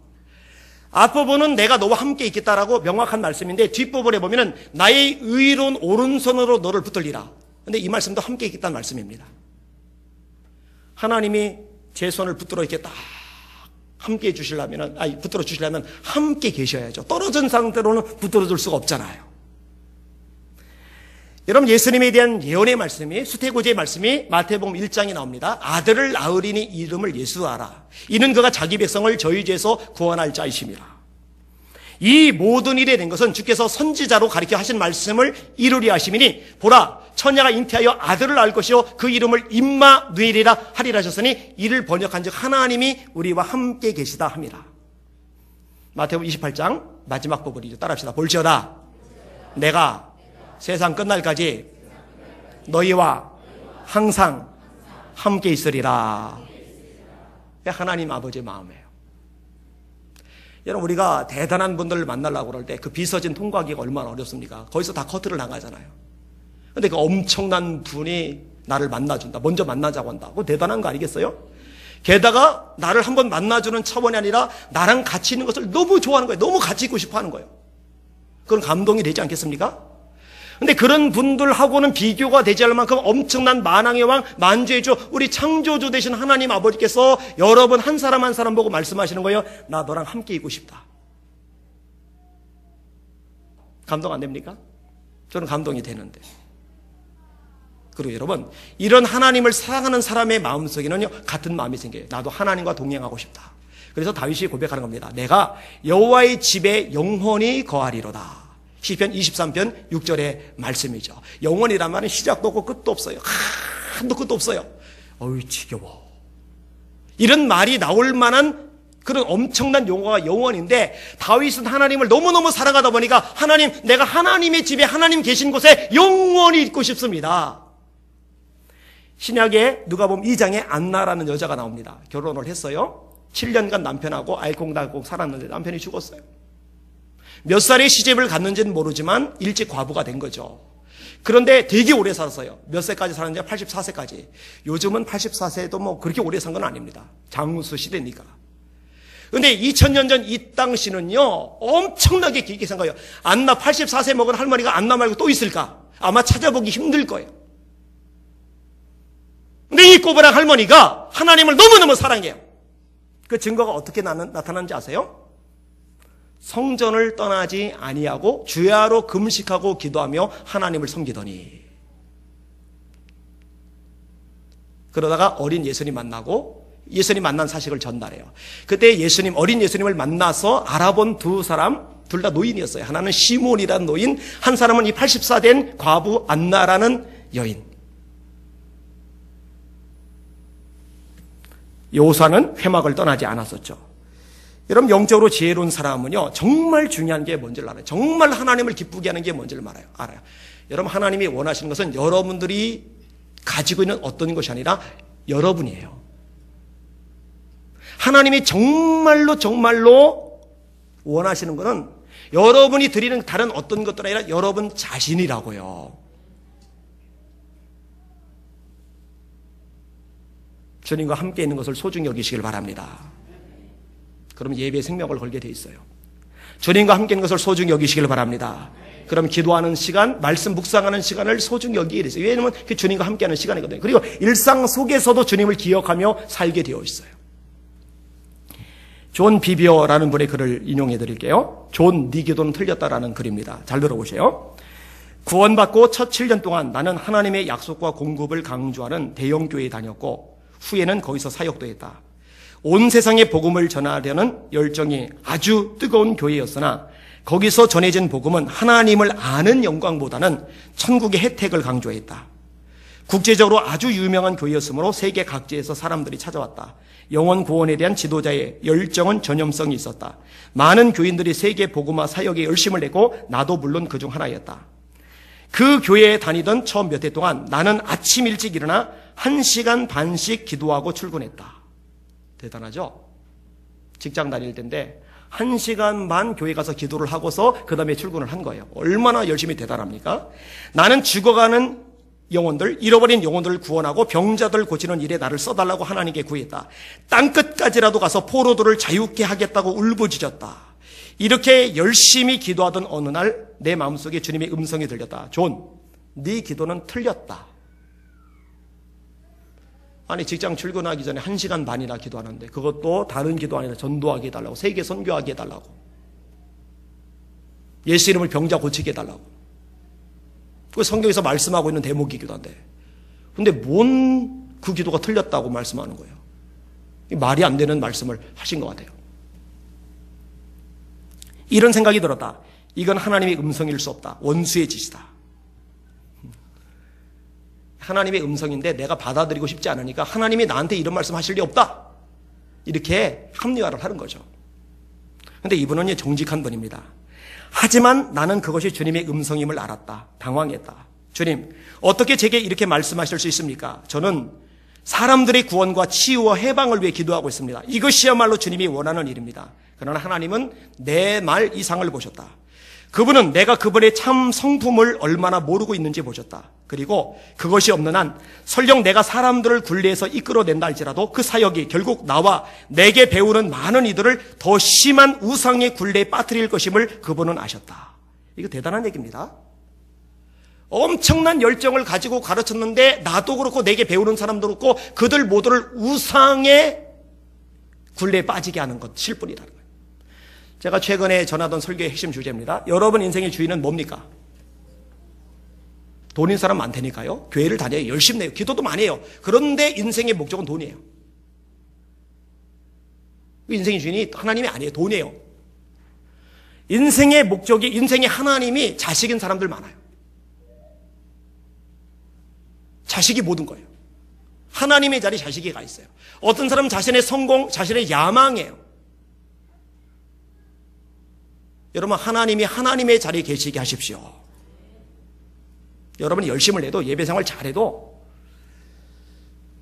앞부분은 내가 너와 함께 있겠다라고 명확한 말씀인데, 뒷부분에 보면은 나의 의로운 오른손으로 너를 붙들리라. 근데 이 말씀도 함께 있겠다는 말씀입니다. 하나님이 제 손을 붙들어 이렇게 딱 함께 붙들어 주시려면 함께 계셔야죠. 떨어진 상태로는 붙들어 줄 수가 없잖아요. 여러분, 예수님에 대한 예언의 말씀이, 수태고지의 말씀이 마태복음 1장에 나옵니다. 아들을 낳으리니 이름을 예수하라. 이는 그가 자기 백성을 저희 죄에서 구원할 자이심이라. 이 모든 일에 된 것은 주께서 선지자로 가리켜 하신 말씀을 이루리 하심이니, 보라, 처녀가 잉태하여 아들을 낳을 것이요 그 이름을 임마누엘이라 하리라 하셨으니, 이를 번역한 즉 하나님이 우리와 함께 계시다 함이라. 마태복음 28장 마지막 부분이죠. 따라합시다. 볼지어다 내가 세상 끝날까지 너희와 항상 함께 있으리라. 하나님 아버지의 마음이에요. 여러분, 우리가 대단한 분들을 만나려고 그럴 때 그 비서진 통과하기가 얼마나 어렵습니까? 거기서 다 커트를 나가잖아요. 근데 그 엄청난 분이 나를 만나준다. 먼저 만나자고 한다. 그거 대단한 거 아니겠어요? 게다가 나를 한번 만나주는 차원이 아니라 나랑 같이 있는 것을 너무 좋아하는 거예요. 너무 같이 있고 싶어 하는 거예요. 그건 감동이 되지 않겠습니까? 근데 그런 분들하고는 비교가 되지 않을 만큼 엄청난 만왕의 왕, 만주의 주, 우리 창조주 되신 하나님 아버지께서 여러분 한 사람 한 사람 보고 말씀하시는 거예요. 나 너랑 함께 있고 싶다. 감동 안 됩니까? 저는 감동이 되는데. 그리고 여러분, 이런 하나님을 사랑하는 사람의 마음속에는요, 같은 마음이 생겨요. 나도 하나님과 동행하고 싶다. 그래서 다윗이 고백하는 겁니다. 내가 여호와의 집에 영원히 거하리로다. 시편 23편 6절의 말씀이죠. 영원이란 말은 시작도 없고 끝도 없어요. 한도 끝도 없어요. 어이, 지겨워. 이런 말이 나올 만한 그런 엄청난 용어가 영원인데, 다윗은 하나님을 너무너무 사랑하다 보니까 하나님, 내가 하나님의 집에 하나님 계신 곳에 영원히 있고 싶습니다. 신약에 누가복음 2장에 안나라는 여자가 나옵니다. 결혼을 했어요. 7년간 남편하고 알콩달콩 살았는데 남편이 죽었어요. 몇 살에 시집을 갔는지는 모르지만 일찍 과부가 된 거죠. 그런데 되게 오래 살았어요. 몇 세까지 살았는지 84세까지. 요즘은 84세도 뭐 그렇게 오래 산 건 아닙니다. 장수 시대니까. 근데 2000년 전 이 당시는요, 엄청나게 길게 산 거예요. 안나 84세 먹은 할머니가 안나 말고 또 있을까? 아마 찾아보기 힘들 거예요. 근데 이 꼬부랑 할머니가 하나님을 너무너무 사랑해요. 그 증거가 어떻게 나타나는지 아세요? 성전을 떠나지 아니하고 주야로 금식하고 기도하며 하나님을 섬기더니, 그러다가 어린 예수님 만나고 예수님 만난 사실을 전달해요. 그때 예수님, 어린 예수님을 만나서 알아본 두 사람, 둘 다 노인이었어요. 하나는 시몬이라는 노인, 한 사람은 이 84 된 과부 안나라는 여인. 요사는 회막을 떠나지 않았었죠. 여러분, 영적으로 지혜로운 사람은요, 정말 중요한 게 뭔지를 알아요. 정말 하나님을 기쁘게 하는 게 뭔지를 알아요. 여러분, 하나님이 원하시는 것은 여러분들이 가지고 있는 어떤 것이 아니라 여러분이에요. 하나님이 정말로 원하시는 것은 여러분이 드리는 다른 어떤 것도 아니라 여러분 자신이라고요. 주님과 함께 있는 것을 소중히 여기시길 바랍니다. 그러면 예배에 생명을 걸게 돼 있어요. 주님과 함께 있는 것을 소중히 여기시길 바랍니다. 그럼 기도하는 시간, 말씀 묵상하는 시간을 소중히 여기게 돼 있어요. 왜냐하면 그 주님과 함께하는 시간이거든요. 그리고 일상 속에서도 주님을 기억하며 살게 되어 있어요. 존 비비어라는 분의 글을 인용해 드릴게요. 존, 네 기도는 틀렸다라는 글입니다. 잘 들어보세요. 구원받고 첫 7년 동안 나는 하나님의 약속과 공급을 강조하는 대형교회에 다녔고, 후에는 거기서 사역도 했다. 온 세상에 복음을 전하려는 열정이 아주 뜨거운 교회였으나 거기서 전해진 복음은 하나님을 아는 영광보다는 천국의 혜택을 강조했다. 국제적으로 아주 유명한 교회였으므로 세계 각지에서 사람들이 찾아왔다. 영혼 구원에 대한 지도자의 열정은 전염성이 있었다. 많은 교인들이 세계 복음화 사역에 열심을 내고 나도 물론 그중 하나였다. 그 교회에 다니던 처음 몇 해 동안 나는 아침 일찍 일어나 1시간 반씩 기도하고 출근했다. 대단하죠? 직장 다닐 때인데 1시간 반 교회 가서 기도를 하고서 그 다음에 출근을 한 거예요. 얼마나 열심히 대단합니까? 나는 죽어가는 영혼들, 잃어버린 영혼들을 구원하고 병자들 고치는 일에 나를 써달라고 하나님께 구했다. 땅끝까지라도 가서 포로들을 자유케 하겠다고 울부짖었다. 이렇게 열심히 기도하던 어느 날 내 마음속에 주님의 음성이 들렸다. 존, 네 기도는 틀렸다. 아니, 직장 출근하기 전에 1시간 반이나 기도하는데 그것도 다른 기도 아니라 전도하게 해달라고, 세계 선교하게 해달라고, 예수 이름을 병자 고치게 해달라고, 그 성경에서 말씀하고 있는 대목이기도 한데, 근데 뭔 그 기도가 틀렸다고 말씀하는 거예요. 말이 안 되는 말씀을 하신 것 같아요. 이런 생각이 들었다. 이건 하나님의 음성일 수 없다. 원수의 짓이다. 하나님의 음성인데 내가 받아들이고 싶지 않으니까 하나님이 나한테 이런 말씀 하실 리 없다. 이렇게 합리화를 하는 거죠. 근데 이분은 정직한 분입니다. 하지만 나는 그것이 주님의 음성임을 알았다. 당황했다. 주님, 어떻게 제게 이렇게 말씀하실 수 있습니까? 저는 사람들의 구원과 치유와 해방을 위해 기도하고 있습니다. 이것이야말로 주님이 원하는 일입니다. 그러나 하나님은 내 말 이상을 보셨다. 그분은 내가 그분의 참 성품을 얼마나 모르고 있는지 보셨다. 그리고 그것이 없는 한 설령 내가 사람들을 굴레에서 이끌어낸다 할지라도 그 사역이 결국 나와 내게 배우는 많은 이들을 더 심한 우상의 굴레에 빠뜨릴 것임을 그분은 아셨다. 이거 대단한 얘기입니다. 엄청난 열정을 가지고 가르쳤는데 나도 그렇고 내게 배우는 사람도 그렇고 그들 모두를 우상의 굴레에 빠지게 하는 것일 뿐이라는 거예요. 제가 최근에 전하던 설교의 핵심 주제입니다. 여러분 인생의 주인은 뭡니까? 돈인 사람 많다니까요. 교회를 다녀요. 열심히 내요. 기도도 많이 해요. 그런데 인생의 목적은 돈이에요. 인생의 주인이 하나님이 아니에요. 돈이에요. 인생의 목적이, 인생의 하나님이 자식인 사람들 많아요. 자식이 모든 거예요. 하나님의 자리 자식이 가 있어요. 어떤 사람은 자신의 성공, 자신의 야망이에요. 여러분, 하나님이 하나님의 자리에 계시게 하십시오. 여러분이 열심을 해도, 예배생활 잘해도,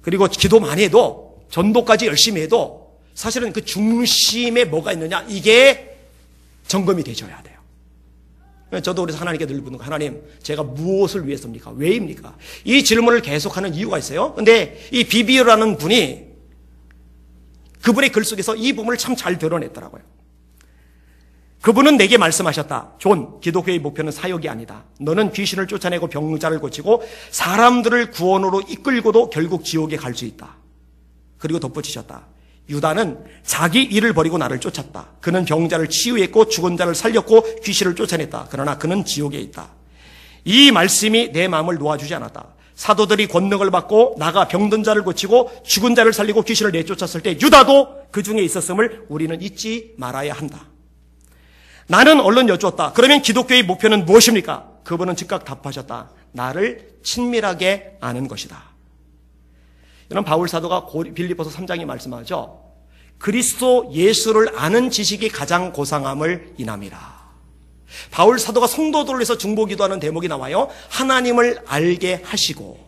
그리고 기도 많이 해도, 전도까지 열심히 해도 사실은 그 중심에 뭐가 있느냐, 이게 점검이 되셔야 돼요. 저도 그래서 하나님께 늘 묻는 거, 하나님, 제가 무엇을 위해서입니까? 왜입니까? 이 질문을 계속하는 이유가 있어요. 근데 이 비비오라는 분이 그분의 글 속에서 이 부분을 참 잘 드러냈더라고요. 그분은 내게 말씀하셨다. 존, 기독교의 목표는 사역이 아니다. 너는 귀신을 쫓아내고 병자를 고치고 사람들을 구원으로 이끌고도 결국 지옥에 갈 수 있다. 그리고 덧붙이셨다. 유다는 자기 일을 버리고 나를 쫓았다. 그는 병자를 치유했고 죽은 자를 살렸고 귀신을 쫓아냈다. 그러나 그는 지옥에 있다. 이 말씀이 내 마음을 놓아주지 않았다. 사도들이 권능을 받고 나가 병든 자를 고치고 죽은 자를 살리고 귀신을 내쫓았을 때 유다도 그 중에 있었음을 우리는 잊지 말아야 한다. 나는 얼른 여쭈었다. 그러면 기독교의 목표는 무엇입니까? 그분은 즉각 답하셨다. 나를 친밀하게 아는 것이다. 이런 바울 사도가 빌립보서 3장에 말씀하죠. 그리스도 예수를 아는 지식이 가장 고상함을 인함이라. 바울 사도가 성도들을 위해서 중보기도하는 대목이 나와요. 하나님을 알게 하시고.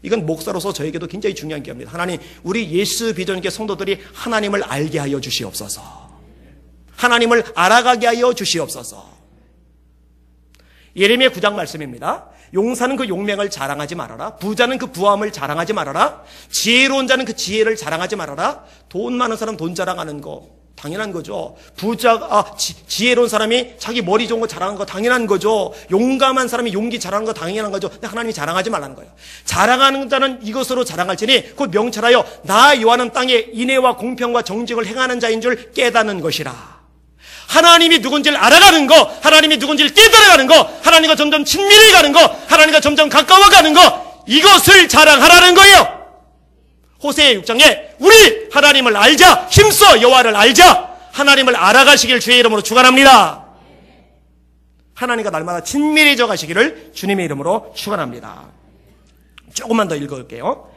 이건 목사로서 저에게도 굉장히 중요한 기회입니다. 하나님, 우리 예수 비전교회 성도들이 하나님을 알게 하여 주시옵소서. 하나님을 알아가게 하여 주시옵소서. 예레미야 9장 말씀입니다. 용사는 그 용맹을 자랑하지 말아라. 부자는 그 부함을 자랑하지 말아라. 지혜로운 자는 그 지혜를 자랑하지 말아라. 돈 많은 사람 돈 자랑하는 거 당연한 거죠. 지혜로운 사람이 자기 머리 좋은 거 자랑하는 거 당연한 거죠. 용감한 사람이 용기 자랑하는 거 당연한 거죠. 근데 하나님이 자랑하지 말라는 거예요. 자랑하는 자는 이것으로 자랑할지니 곧 명철하여 나 요한은 땅에 인애와 공평과 정직을 행하는 자인 줄 깨닫는 것이라. 하나님이 누군지를 알아가는 거, 하나님이 누군지를 깨달아가는 거, 하나님과 점점 친밀히 가는 거, 하나님과 점점 가까워가는 거, 이것을 자랑하라는 거예요. 호세아 6장에 우리 하나님을 알자, 힘써 여호와를 알자, 하나님을 알아가시길 주의 이름으로 축원합니다. 하나님과 날마다 친밀해져 가시기를 주님의 이름으로 축원합니다. 조금만 더 읽어볼게요.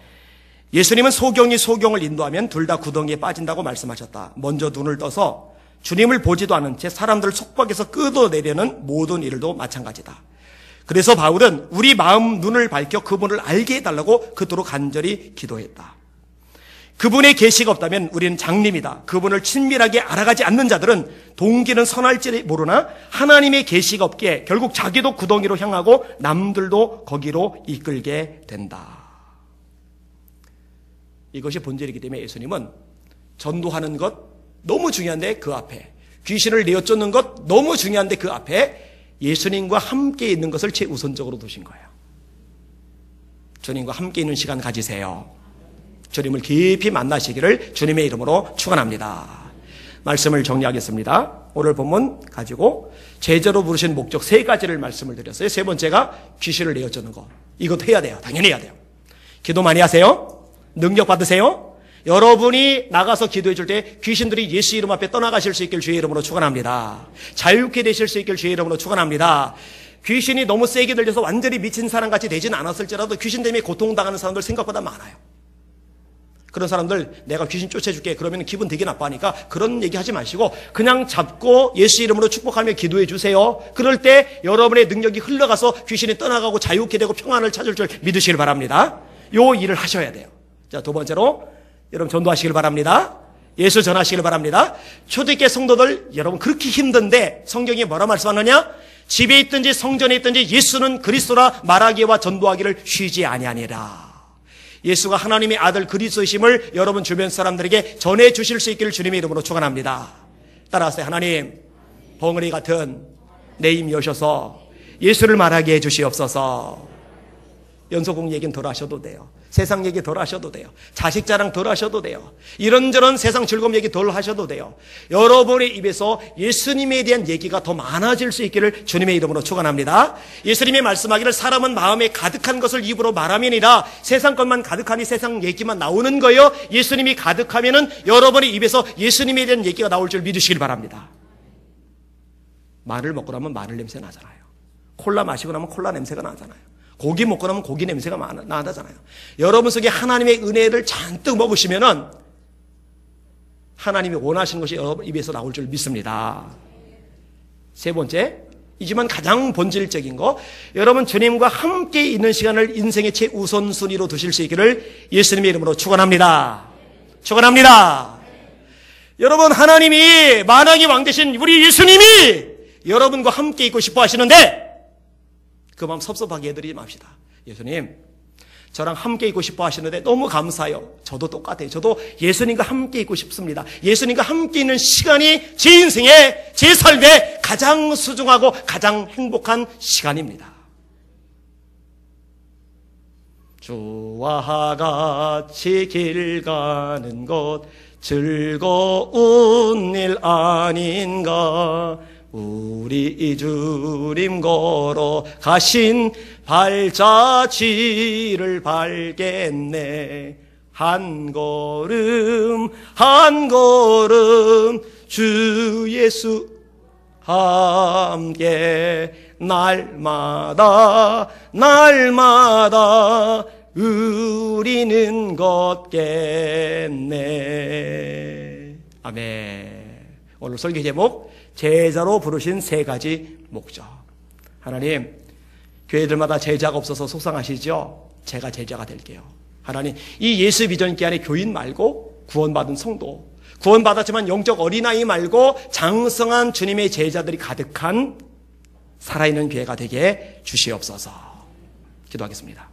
예수님은 소경이 소경을 인도하면 둘 다 구덩이에 빠진다고 말씀하셨다. 먼저 눈을 떠서 주님을 보지도 않은 채 사람들을 속박해서 끌어내려는 모든 일도 마찬가지다. 그래서 바울은 우리 마음 눈을 밝혀 그분을 알게 해달라고 그토록 간절히 기도했다. 그분의 계시가 없다면 우리는 장님이다. 그분을 친밀하게 알아가지 않는 자들은 동기는 선할지 모르나 하나님의 계시가 없기에 결국 자기도 구덩이로 향하고 남들도 거기로 이끌게 된다. 이것이 본질이기 때문에 예수님은 전도하는 것 너무 중요한데 그 앞에, 귀신을 내어쫓는 것 너무 중요한데 그 앞에 예수님과 함께 있는 것을 최우선적으로 두신 거예요. 주님과 함께 있는 시간 가지세요. 주님을 깊이 만나시기를 주님의 이름으로 축원합니다. 말씀을 정리하겠습니다. 오늘 본문 가지고 제자로 부르신 목적 3가지를 말씀을 드렸어요. 3번째가 귀신을 내어쫓는 거. 이것도 해야 돼요. 당연히 해야 돼요. 기도 많이 하세요. 능력 받으세요. 여러분이 나가서 기도해 줄 때 귀신들이 예수 이름 앞에 떠나가실 수 있길 주의 이름으로 축원합니다. 자유케 되실 수 있길 주의 이름으로 축원합니다. 귀신이 너무 세게 들려서 완전히 미친 사람같이 되진 않았을지라도 귀신 때문에 고통당하는 사람들 생각보다 많아요. 그런 사람들 내가 귀신 쫓아줄게 그러면 기분 되게 나빠하니까 그런 얘기 하지 마시고 그냥 잡고 예수 이름으로 축복하며 기도해 주세요. 그럴 때 여러분의 능력이 흘러가서 귀신이 떠나가고 자유케 되고 평안을 찾을 줄 믿으시길 바랍니다. 요 일을 하셔야 돼요. 자, 두 번째로 여러분 전도하시길 바랍니다. 예수 전하시길 바랍니다. 초대교회 성도들 여러분 그렇게 힘든데 성경이 뭐라 말씀하느냐? 집에 있든지 성전에 있든지 예수는 그리스도라 말하기와 전도하기를 쉬지 아니하니라. 예수가 하나님의 아들 그리스도이심을 여러분 주변 사람들에게 전해 주실 수 있기를 주님의 이름으로 축원합니다. 따라하세요. 하나님, 벙어리 같은 내 입 여셔서 예수를 말하게 해 주시옵소서. 연소공 얘기는 덜 하셔도 돼요. 세상 얘기 덜 하셔도 돼요. 자식 자랑 덜 하셔도 돼요. 이런저런 세상 즐거움 얘기 덜 하셔도 돼요. 여러분의 입에서 예수님에 대한 얘기가 더 많아질 수 있기를 주님의 이름으로 축원합니다. 예수님이 말씀하기를 사람은 마음에 가득한 것을 입으로 말하면이라. 세상 것만 가득하니 세상 얘기만 나오는 거예요. 예수님이 가득하면은 여러분의 입에서 예수님에 대한 얘기가 나올 줄 믿으시길 바랍니다. 마늘 먹고 나면 마늘 냄새 나잖아요. 콜라 마시고 나면 콜라 냄새가 나잖아요. 고기 먹고 나면 고기 냄새가 나잖아요. 여러분 속에 하나님의 은혜를 잔뜩 먹으시면은 하나님이 원하시는 것이 여러분 입에서 나올 줄 믿습니다. 세 번째이지만 가장 본질적인 거, 여러분 주님과 함께 있는 시간을 인생의 최우선순위로 두실 수 있기를 예수님의 이름으로 축원합니다. 축원합니다. 여러분 하나님이 만왕의 왕 되신 우리 예수님이 여러분과 함께 있고 싶어 하시는데 그 마음 섭섭하게 해드리지 맙시다. 예수님, 저랑 함께 있고 싶어 하시는데 너무 감사해요. 저도 똑같아요. 저도 예수님과 함께 있고 싶습니다. 예수님과 함께 있는 시간이 제 인생에, 제 삶에 가장 소중하고 가장 행복한 시간입니다. 주와 같이 길 가는 것 즐거운 일 아닌가. 우리 주님 걸어 가신 발자취를 밟겠네. 한 걸음 한 걸음 주 예수 함께 날마다 날마다 우리는 걷겠네. 아멘. 오늘 설교 제목 제자로 부르신 세 가지 목적. 하나님, 교회들마다 제자가 없어서 속상하시죠? 제가 제자가 될게요. 하나님, 이 예수 비전 기안의 교인 말고 구원받은 성도, 구원받았지만 영적 어린아이 말고 장성한 주님의 제자들이 가득한 살아있는 교회가 되게 주시옵소서. 기도하겠습니다.